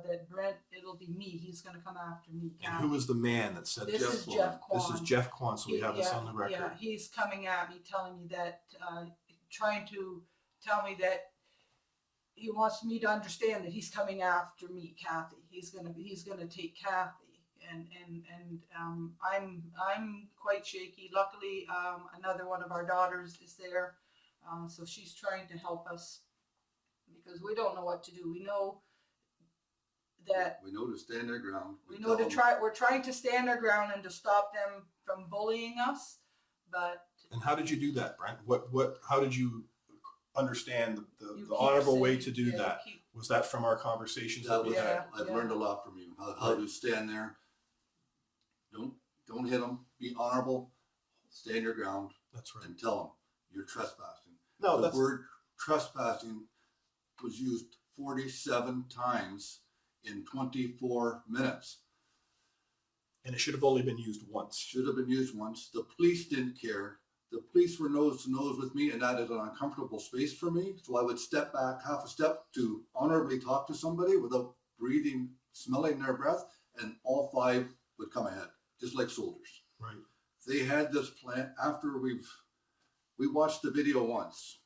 that Brent, it'll be me. He's going to come after me. And who was the man that said This Jeff is Kwan? Jeff Kwan. This is Jeff Kwan, so we have this on the record. Yeah, he's coming at me, telling me that, trying to tell me that he wants me to understand that he's coming after me, Kathy. He's gonna take Kathy, and I'm quite shaky. Luckily, another one of our daughters is there, so she's trying to help us because we don't know what to do. We know that We know to stand their ground. we know to tell try. We're trying to stand our ground and to stop them from bullying us, but And how did you do that, Brent? How did you understand you the keep honorable way saying- to do yeah, you that? keep- Was that from our conversations That that we was, had? Yeah, I've yeah. learned a lot from you. How to stand there. Don't hit them. Be honorable. Stand your ground That's right. and tell them you're trespassing. No, The that's word trespassing was used 47 times in 24 minutes. and it should have only been used once. Should have been used once. The police didn't care. The police were nose to nose with me, and that is an uncomfortable space for me. So I would step back half a step to honorably talk to somebody without breathing, smelling their breath, and all five would come ahead, just like soldiers. Right. They had this plan after we watched the video once,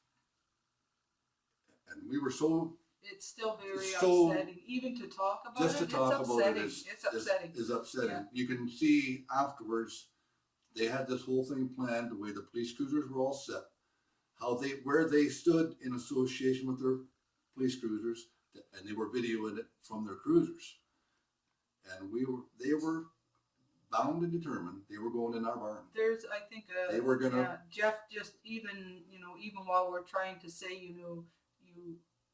and we were so it's still very So, upsetting, even to talk about just it. to talk it's about upsetting. it It's upsetting. is upsetting. Yeah. You can see afterwards they had this whole thing planned, the way the police cruisers were all set, where they stood in association with their police cruisers, and they were videoing it from their cruisers. And they were bound and determined they were going in our barn. There's, I think, They were gonna Jeff just even while we're trying to say, you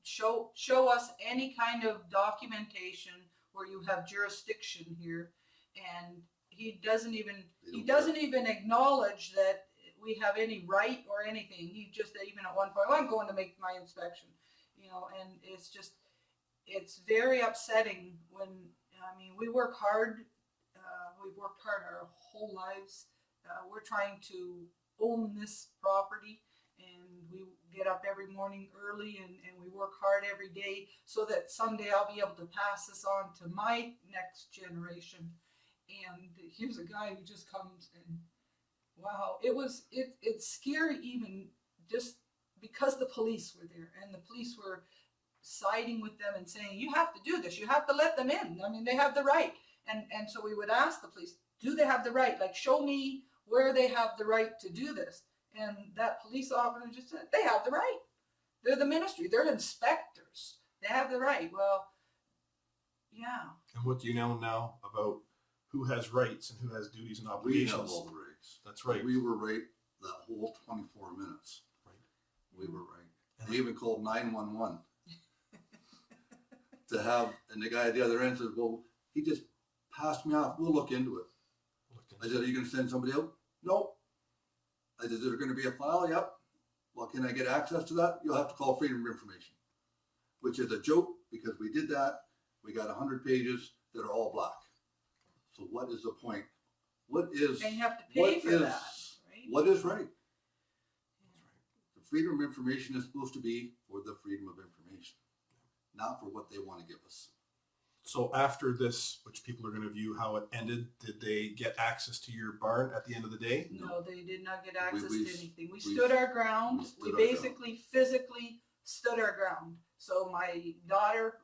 show us any kind of documentation where you have jurisdiction here, and he doesn't even acknowledge that we have any right or anything. He just even at one point, well, I'm going to make my inspection, and it's very upsetting when, we work hard. We've worked hard our whole lives. We're trying to own this property, and we get up every morning early and we work hard every day so that someday I'll be able to pass this on to my next generation. And here's a guy who just comes and wow, it's scary even just because the police were there and the police were siding with them and saying, you have to do this, you have to let them in. They have the right. And so we would ask the police, do they have the right? Like, show me where they have the right to do this. And that police officer just said, they have the right. They're the ministry. They're inspectors. They have the right. Well, yeah. And what do you know now about who has rights and who has duties and We obligations? have all the rights. That's right. We were right that whole 24 minutes. Right. We were right. They even called 911 to have, and the guy at the other end said, well, he just passed me off. We'll look into it. I said, are you going to send somebody out? Nope. I said, is there going to be a file? Yep. Well, can I get access to that? You'll have to call Freedom of Information, which is a joke because we did that. We got 100 pages that are all black. So what is the point? And you have to pay for that, right? What is right? The freedom of information is supposed to be for the freedom of information, not for what they want to give us. So after this, which people are going to view how it ended, did they get access to your barn at the end of the day? No, they did not get access We to anything. We stood our ground. We basically physically stood our ground. So my daughter,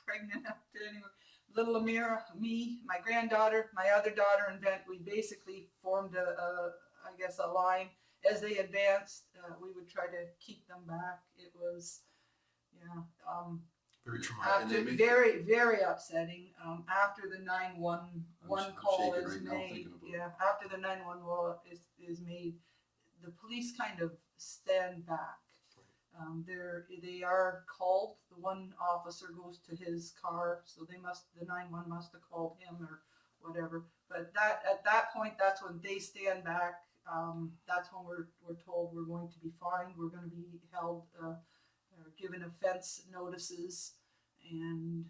pregnant anyway, little Amira, me, my granddaughter, my other daughter, and Brent, we basically formed a line. As they advanced, we would try to keep them back. It was, Very traumatic. After And very, very upsetting. After the 911 I'm call shaking is right now made, thinking about it. yeah, after the 911 is made, the police kind of stand back. They are called. The one officer goes to his car, so the 911 must have called him or whatever. But at that point, that's when they stand back. That's when we're told we're going to be fined. We're going to be held, given offense notices, and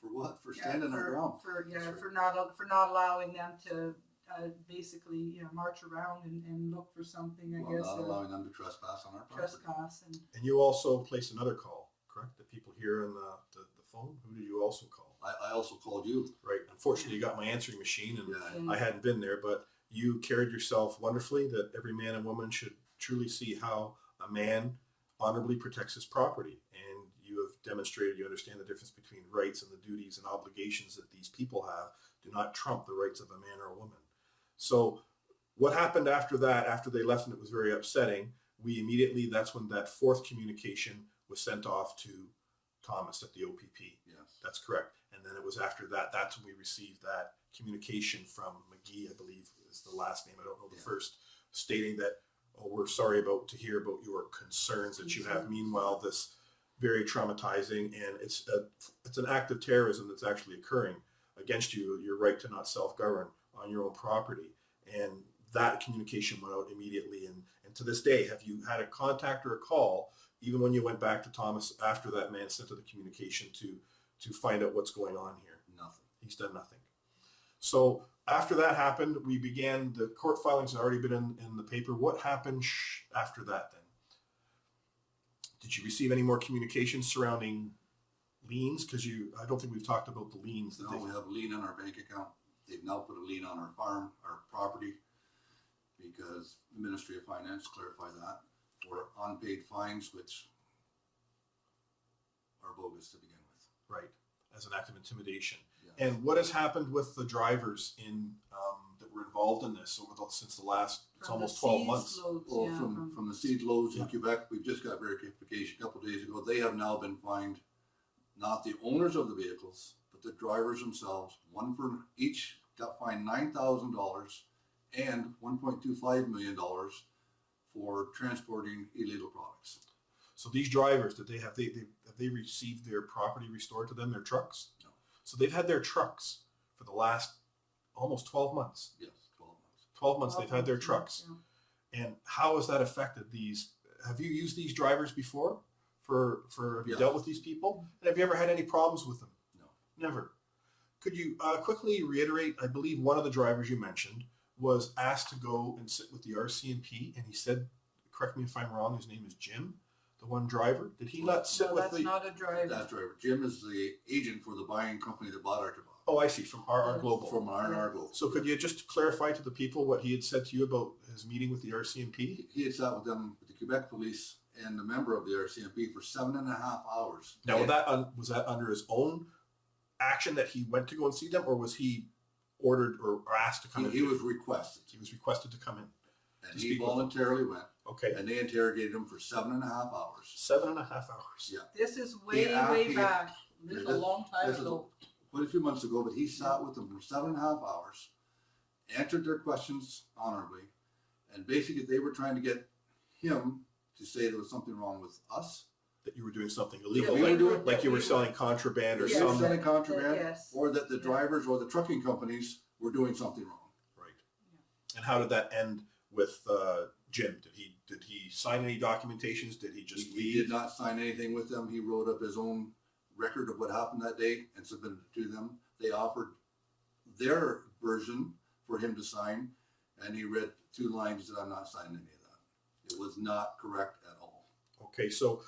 For what? For standing our ground. for not allowing them to basically march around and look for something. I guess Not allowing them to trespass on our property. trespass and. And you also placed another call, correct? The people here on the phone. Who did you also call? I also called you. Right. Unfortunately, you got my answering machine, and Yeah. I hadn't been there, but you carried yourself wonderfully. That every man and woman should truly see how a man honorably protects his property, and you have demonstrated you understand the difference between rights and the duties and obligations that these people have do not trump the rights of a man or a woman. So what happened after that, after they left, and it was very upsetting, we immediately, that's when that fourth communication was sent off to Thomas at the OPP. Yes. That's correct. And then it was after that, that's when we received that communication from McGee, I believe is the last name, I don't know the first, stating that, oh, we're sorry to hear about your concerns that you have. Meanwhile, this very traumatizing, and it's an act of terrorism that's actually occurring against you, your right to not self-govern on your own property. And that communication went out immediately. And to this day, have you had a contact or a call, even when you went back to Thomas after that man sent the communication to find out what's going on here? Nothing. He's done nothing. So after that happened, we began, the court filings had already been in the paper. What happened after that then? Did you receive any more communications surrounding liens? Because I don't think we've talked about the liens. No, we have a lien on our bank account. They've now put a lien on our farm, our property, because the Ministry of Finance clarified that for unpaid fines, which are bogus to begin with. Right, as an act of intimidation. Yes. And what has happened with the drivers that were involved in this since the last, it's almost 12 months? Well, from the seed loads in Quebec, we've just got verification a couple of days ago. They have now been fined, not the owners of the vehicles, but the drivers themselves. One for each got fined $9,000 and $1.25 million for transporting illegal products. So these drivers, have they received their property restored to them, their trucks? No. So they've had their trucks for the last almost 12 months. Yes, 12 months. 12 months they've had their trucks. Yeah. And how has that affected these? Have you used these drivers before? Have you dealt with these people? And have you ever had any problems with them? No. Never. Could you quickly reiterate, I believe one of the drivers you mentioned was asked to go and sit with the RCMP, and he said, correct me if I'm wrong, his name is Jim, the one driver. Did he not sit with that's not a driver. That driver. Jim is the agent for the buying company that bought our tobacco. Oh, I see, from RR Global. From R&R Global. So could you just clarify to the people what he had said to you about his meeting with the RCMP? He had sat with them, with the Quebec police and a member of the RCMP for 7.5 hours. Now, was that under his own action that he went to go and see them, or was he ordered or asked to come in? He was requested. He was requested to come in. And he voluntarily went. Okay. And they interrogated him for 7.5 hours. 7.5 hours. Yeah. This is way back. This is a long time This is ago. quite a few months ago, but he sat with them for 7.5 hours, answered their questions honorably, and basically they were trying to get him to say there was something wrong with us. That you were doing something illegal, Yeah, like you were selling contraband or Yes. some. Selling contraband, yes. or that the drivers or the trucking companies were doing something wrong. Right. And how did that end with Jim? Did he sign any documentations? Did he just He leave? did not sign anything with them. He wrote up his own record of what happened that day and submitted it to them. They offered their version for him to sign, and he read 2 lines that I'm not signing any of that. It was not correct at all. Okay, so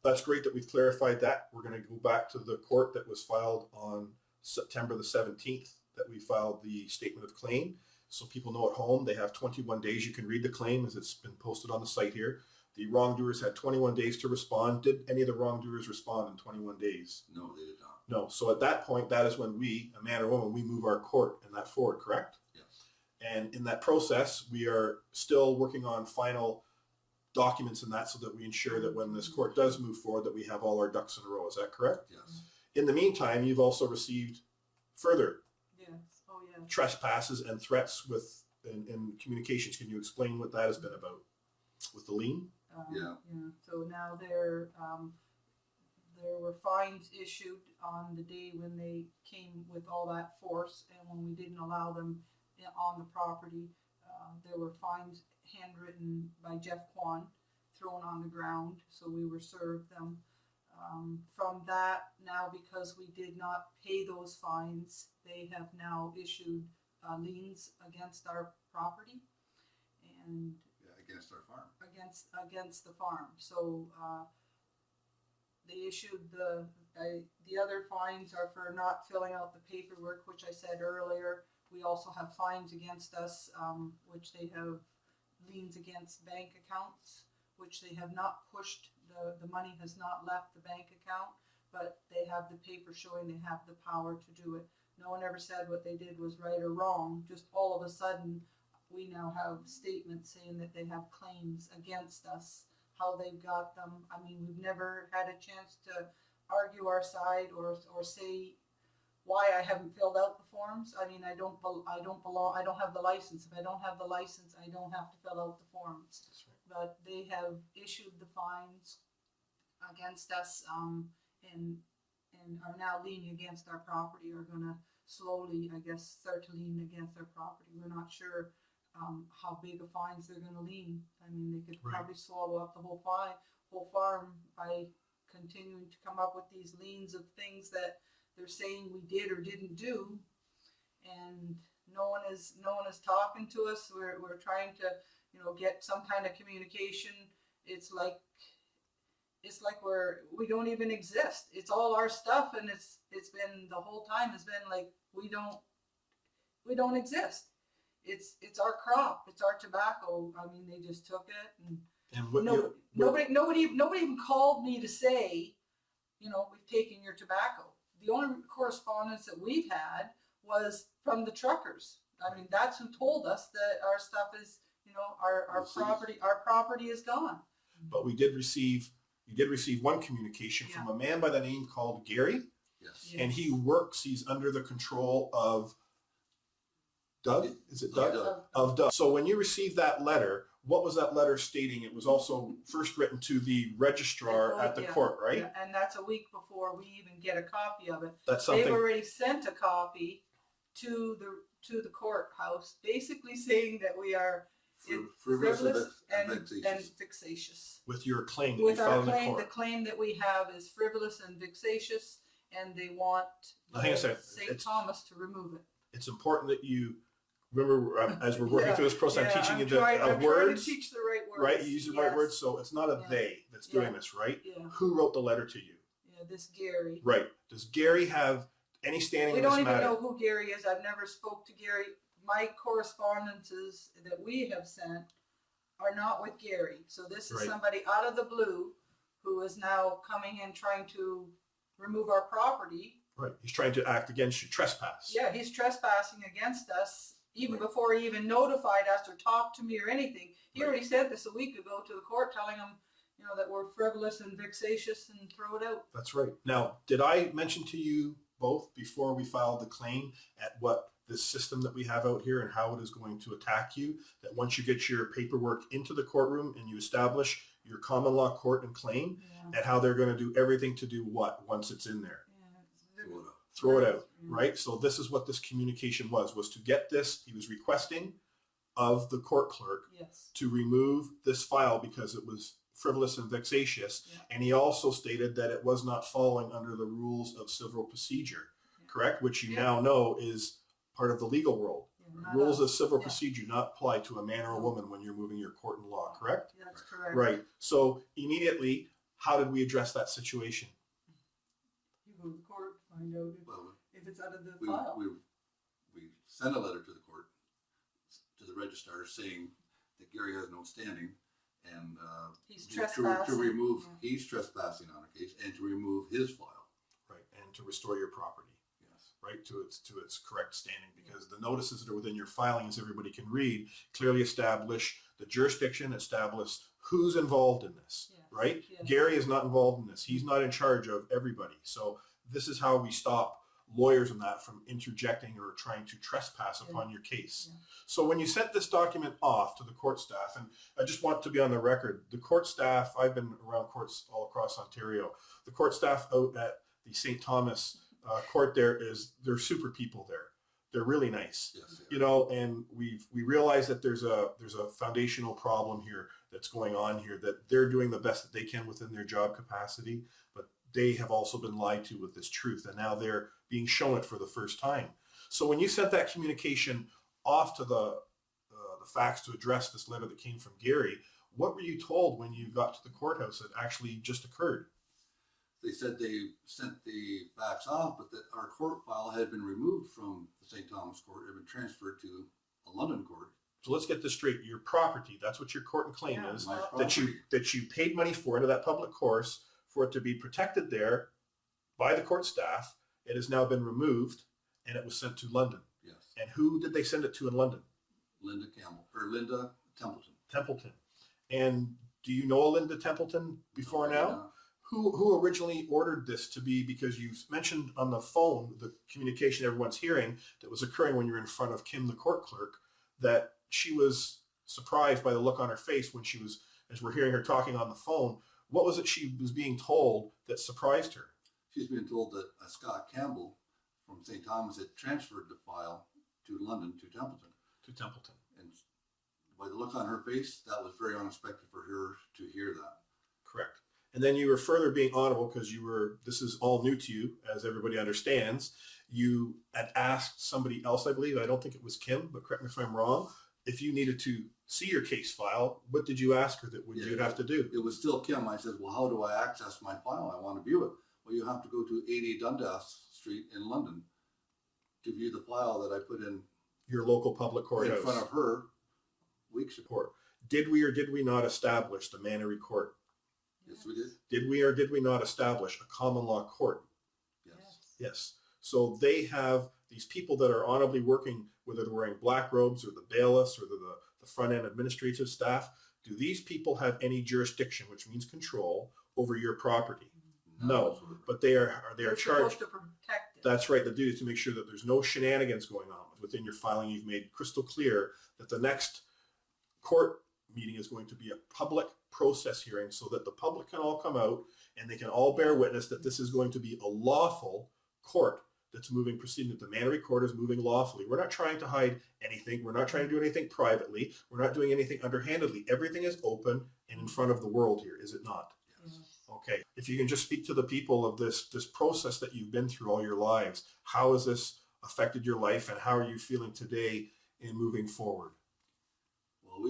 that's great that we've clarified that. We're going to go back to the court that was filed on September the 17th, that we filed the statement of claim. So people know at home, they have 21 days. You can read the claim as it's been posted on the site here. The wrongdoers had 21 days to respond. Did any of the wrongdoers respond in 21 days? No, they did not. No. So at that point, that is when we, a man or woman, we move our court in that forward, correct? Yes. And in that process, we are still working on final documents and that so that we ensure that when this court does move forward that we have all our ducks in a row. Is that correct? Yes. In the meantime, you've also received further Yes. Oh, yeah. trespasses and threats in communications. Can you explain what that has been about with the lien? Yeah. So now there were fines issued on the day when they came with all that force, and when we didn't allow them on the property, there were fines handwritten by Jeff Kwan thrown on the ground. So we were served them. From that, now because we did not pay those fines, they have now issued liens against our property and Against our farm. against the farm. So they issued the other fines are for not filling out the paperwork, which I said earlier. We also have fines against us, which they have liens against bank accounts, which they have not pushed. The money has not left the bank account, but they have the paper showing they have the power to do it. No one ever said what they did was right or wrong. Just all of a sudden, we now have statements saying that they have claims against us, how they've got them. I mean, we've never had a chance to argue our side or say why I haven't filled out the forms. I mean, I don't belong. I don't have the license. If I don't have the license, I don't have to fill out the forms. That's right. But they have issued the fines against us, and are now leaning against our property. Are going to slowly, I guess, start to lean against our property. We're not sure how big of fines they're going to lean. I mean, they could probably swallow up the whole farm by continuing to come up with these liens of things that they're saying we did or didn't do, and no one is talking to us. We're trying to get some kind of communication. It's like we don't even exist. It's all our stuff, and it's been the whole time has been like we don't exist. It's our crop. It's our tobacco. I mean, they just took it, and nobody even called me to say, we've taken your tobacco. The only correspondence that we've had was from the truckers. I mean, that's who told us that our stuff is, our property is gone. But you did receive one communication from a man by the name called Gary. Yes. And he's under the control of Doug. Is it Doug? Doug. Of Doug. So when you received that letter, what was that letter stating? It was also first written to the registrar at the court, right? Yeah, and that's a week before we even get a copy of it. That's something. They've already sent a copy to the courthouse, basically saying that we are frivolous and vexatious. With your claim that With you our filed in claim, the the court. claim that we have is frivolous and vexatious, and they want St. Thomas to remove it. It's important that you remember, as we're working through this process, I'm teaching you I'm words. trying to teach the right words. Right, you use the right words, so it's not a they that's doing this, right? Yeah. Who wrote the letter to you? Yeah, this Gary. Right. Does Gary have any standing in this matter? We don't even know who Gary is. I've never spoke to Gary. My correspondences that we have sent are not with Gary. So this is somebody out of the blue who is now coming and trying to remove our property. Right. He's trying to act against you, trespass. Yeah, he's trespassing against us even before he even notified us or talked to me or anything. He already said this a week ago to the court, telling him, that we're frivolous and vexatious and throw it out. That's right. Now, did I mention to you both before we filed the claim at what this system that we have out here and how it is going to attack you, that once you get your paperwork into the courtroom and you establish your common law court and claim, and how they're going to do everything to do what once it's in there? Throw it out, right? So this is what this communication was to get this. He was requesting of the court clerk to remove this file because it was frivolous and vexatious. And he also stated that it was not following under the rules of civil procedure, correct? Which you now know is part of the legal world. Rules of civil procedure not apply to a man or a woman when you're moving your court in law, correct? That's correct. Right. So immediately, how did we address that situation? You go to the court, find out if it's out of the we, file. We sent a letter to the court, to the registrar, saying that Gary has no standing, and he's trespassing. To remove, he's trespassing on a case, and to remove his file. Right, and to restore your property. Yes. Right, to its correct standing, because the notices that are within your filing, as everybody can read, clearly establish the jurisdiction, establish who's involved in this, Yes, right? yes. Gary is not involved in this. He's not in charge of everybody. So this is how we stop lawyers and that from interjecting or trying to trespass upon your case. Yeah. So when you sent this document off to the court staff, and I just want to be on the record, the court staff, I've been around courts all across Ontario, the court staff out at the St. Thomas court they're super people there. They're really nice, Yes, you know, and we realize that there's a foundational problem here that's going on here, that they're doing the best that they can within their job capacity, but they have also been lied to with this truth, and now they're being shown it for the first time. So when you sent that communication off to the fax to address this letter that came from Gary, what were you told when you got to the courthouse that actually just occurred? They said they sent the fax off, but that our court file had been removed from the St. Thomas court. It had been transferred to a London court. So let's get this straight. Your property, that's what your court and claim is, My that you paid money for into that public course for it to be protected there by the court staff. It has now been removed and it was sent to London. Yes. And who did they send it to in London? Linda Templeton. Templeton. And do you know Linda Templeton before now? Who originally ordered this to be, because you mentioned on the phone, the communication everyone's hearing that was occurring when you're in front of Kim, the court clerk, that she was surprised by the look on her face when she was, as we're hearing her talking on the phone. What was it she was being told that surprised her? She's been told that Scott Campbell from St. Thomas had transferred the file to London, to Templeton. And by the look on her face, that was very unexpected for her to hear that. Correct. And then you were further being audible because this is all new to you, as everybody understands. You had asked somebody else, I believe, I don't think it was Kim, but correct me if I'm wrong, if you needed to see your case file. What did you ask her that you'd have to do? It was still Kim. I said, well, how do I access my file? I want to view it. Well, you have to go to 80 Dundas Street in London to view the file that I put in your local public courthouse in front of her weeks ago. Did we or did we not establish the Mannery Court? Yes, we did. Did we or did we not establish a common law court? Yes. So they have these people that are honorably working, whether they're wearing black robes or the bailiffs or the front end administrative staff. Do these people have any jurisdiction, which means control, over your property? No, but they are charged. Supposed to protect it. That's right. The duty is to make sure that there's no shenanigans going on within your filing. You've made crystal clear that the next court meeting is going to be a public process hearing so that the public can all come out and they can all bear witness that this is going to be a lawful court that's moving, proceeding, that the Mannery Court is moving lawfully. We're not trying to hide anything. We're not trying to do anything privately. We're not doing anything underhandedly. Everything is open and in front of the world here, is it not? Yes. Okay. If you can just speak to the people of this process that you've been through all your lives, how has this affected your life and how are you feeling today in moving forward? Well,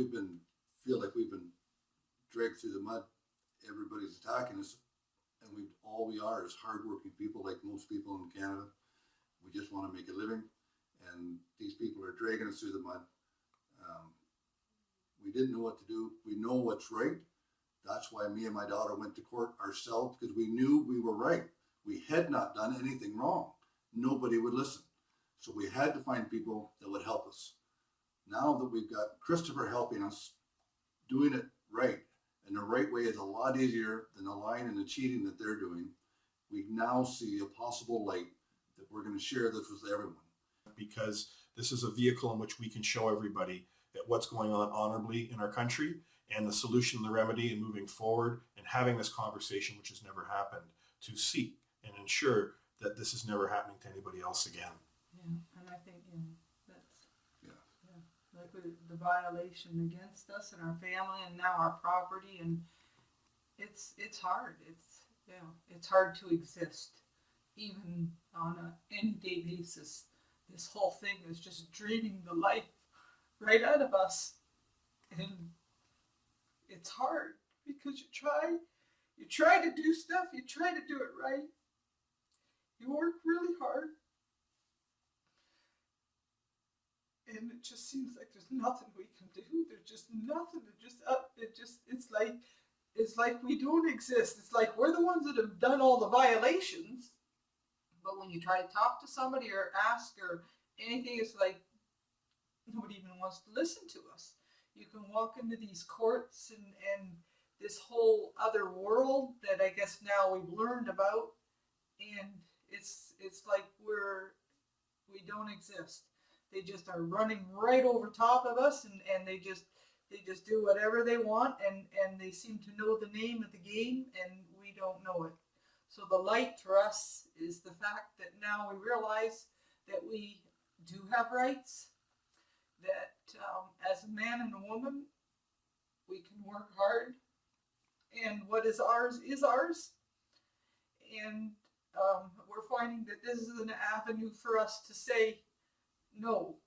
feel like we've been dragged through the mud. Everybody's attacking us, and all we are is hardworking people, like most people in Canada. We just want to make a living, and these people are dragging us through the mud. We didn't know what to do. We know what's right. That's why me and my daughter went to court ourselves, because we knew we were right. We had not done anything wrong. Nobody would listen. So we had to find people that would help us. Now that we've got Christopher helping us, doing it right, and the right way is a lot easier than the lying and the cheating that they're doing, we now see a possible light that we're going to share this with everyone. Because this is a vehicle in which we can show everybody that what's going on honorably in our country and the solution, the remedy, and moving forward and having this conversation, which has never happened, to seek and ensure that this is never happening to anybody else again. Yeah, and I think that's like the violation against us and our family and now our property, and it's hard. It's hard to exist even on a any-day basis. This whole thing is just draining the life right out of us, and it's hard because you try to do stuff, you try to do it right, you work really hard, and it just seems like there's nothing we can do. There's just nothing. It's like we don't exist. It's like we're the ones that have done all the violations, but when you try to talk to somebody or ask or anything, it's like nobody even wants to listen to us. you can walk into these courts and this whole other world that I guess now we've learned about, and it's like we don't exist. They just are running right over top of us, and they just do whatever they want, and they seem to know the name of the game, and we don't know it. So the light for us is the fact that now we realize that we do have rights, that as a man and a woman, we can work hard, and what is ours is ours. And we're finding that this is an avenue for us to say, no,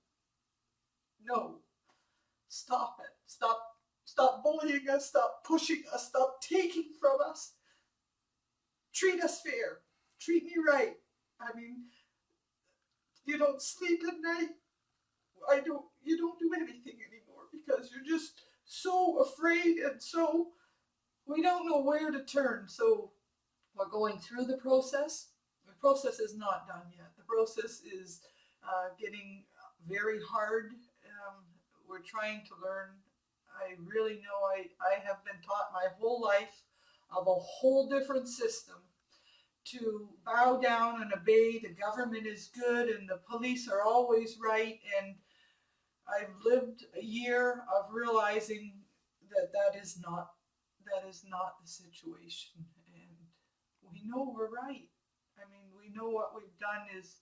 stop it, stop bullying us, stop pushing us, stop taking from us. Treat us fair, treat me right. I mean, you don't sleep at night. You don't do anything anymore because you're just so afraid, and so we don't know where to turn. So we're going through the process. The process is not done yet. The process is getting very hard. We're trying to learn. I really know I have been taught my whole life of a whole different system, to bow down and obey. The government is good and the police are always right. And I've lived a year of realizing that that is not the situation. And we know we're right. I mean, we know what we've done is,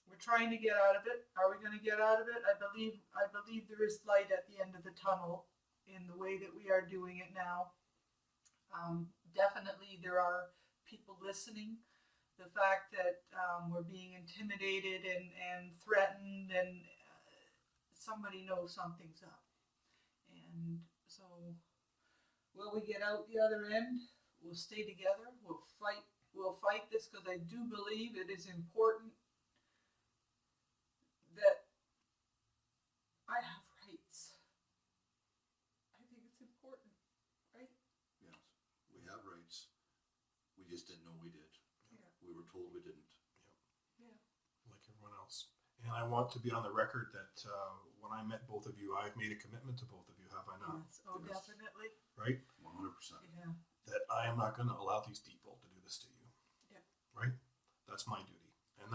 we're trying to get out of it. Are we going to get out of it? I believe there is light at the end of the tunnel in the way that we are doing it now. Definitely there are people listening. The fact that we're being intimidated and threatened, and somebody knows something's up. And so will we get out the other end? We'll stay together. We'll fight this, because I do believe it is important that I have rights. I think it's important, right? Yes, we have rights. We just didn't know we did. Yeah. We were told we didn't. Yeah. Like everyone else. And I want to be on the record that when I met both of you, I've made a commitment to both of you, have I not? Yes. Oh, Yes. definitely. Right? 100%. Yeah. That I am not going to allow these people to do this to you. Yeah. Right? That's my duty. And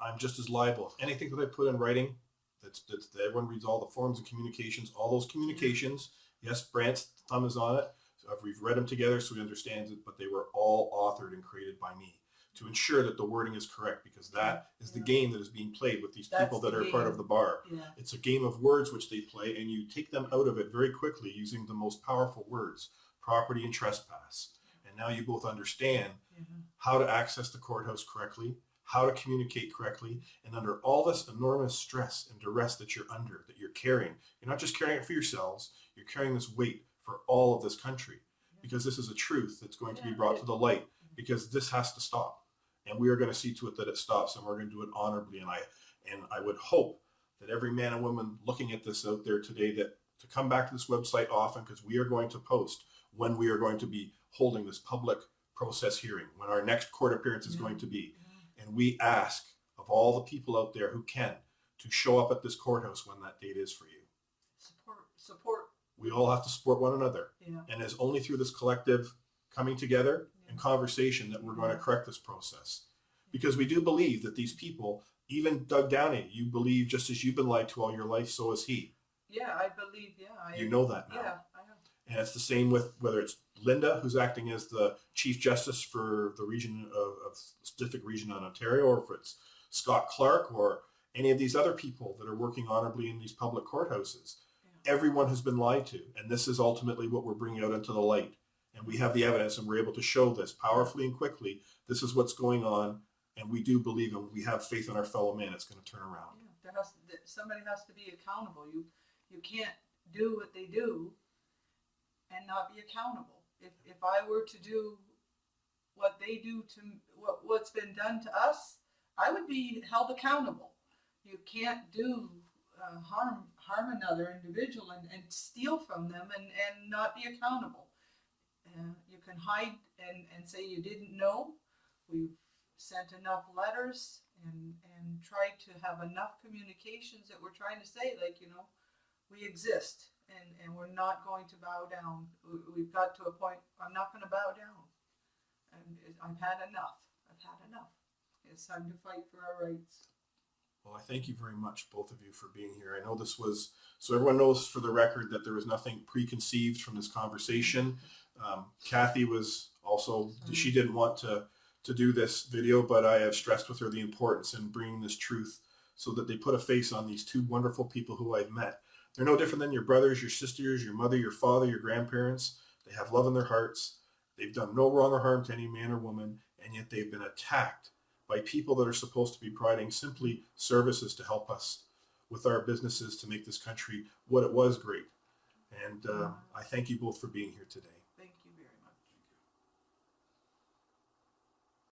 I'm just as liable. If anything that I put in writing, that everyone reads all the forms and communications, all those communications. Yes, Brent's thumb is on it. So we've read them together so he understands it, but they were all authored and created by me to ensure that the wording is correct, because that is the game that is being played with these people that are part of the bar. Yeah. It's a game of words which they play, and you take them out of it very quickly using the most powerful words, property and trespass. And now you both understand how to access the courthouse correctly, how to communicate correctly, and under all this enormous stress and duress that you're under, that you're carrying. You're not just carrying it for yourselves, you're carrying this weight for all of this country, because this is a truth that's going to be brought to the light, because this has to stop. And we are going to see to it that it stops, and we're going to do it honorably. And I would hope that every man and woman looking at this out there today, that to come back to this website often, because we are going to post when we are going to be holding this public process hearing, when our next court appearance is going to be. And we ask of all the people out there who can to show up at this courthouse when that date is for you. Support. We all have to support one another. Yeah. And it's only through this collective coming together and conversation that we're going to correct this process. Because we do believe that these people, even Doug Downey, you believe just as you've been lied to all your life, so has he. Yeah, I believe, You know that now. Yeah, I have. And it's the same with whether it's Linda, who's acting as the Chief Justice for the region of specific region on Ontario, or if it's Scott Clark or any of these other people that are working honorably in these public courthouses. Yeah. Everyone has been lied to. And this is ultimately what we're bringing out into the light. And we have the evidence, and we're able to show this powerfully and quickly. This is what's going on. And we do believe, and we have faith in our fellow man, it's going to turn around. Yeah, somebody has to be accountable. You can't do what they do and not be accountable. If I were to do what they do to what's been done to us, I would be held accountable. You can't do harm another individual and steal from them and not be accountable. You can hide and say you didn't know. We've sent enough letters and try to have enough communications that we're trying to say, like, we exist, and we're not going to bow down. We've got to a point, I'm not going to bow down. And I've had enough. It's time to fight for our rights. Well, I thank you very much, both of you, for being here. I know this was, so everyone knows for the record that there was nothing preconceived from this conversation. Kathy was also, she didn't want to do this video, but I have stressed with her the importance in bringing this truth so that they put a face on these two wonderful people who I've met. They're no different than your brothers, your sisters, your mother, your father, your grandparents. They have love in their hearts. They've done no wrong or harm to any man or woman, and yet they've been attacked by people that are supposed to be providing simply services to help us with our businesses to make this country what it was great. And I thank you both for being here today.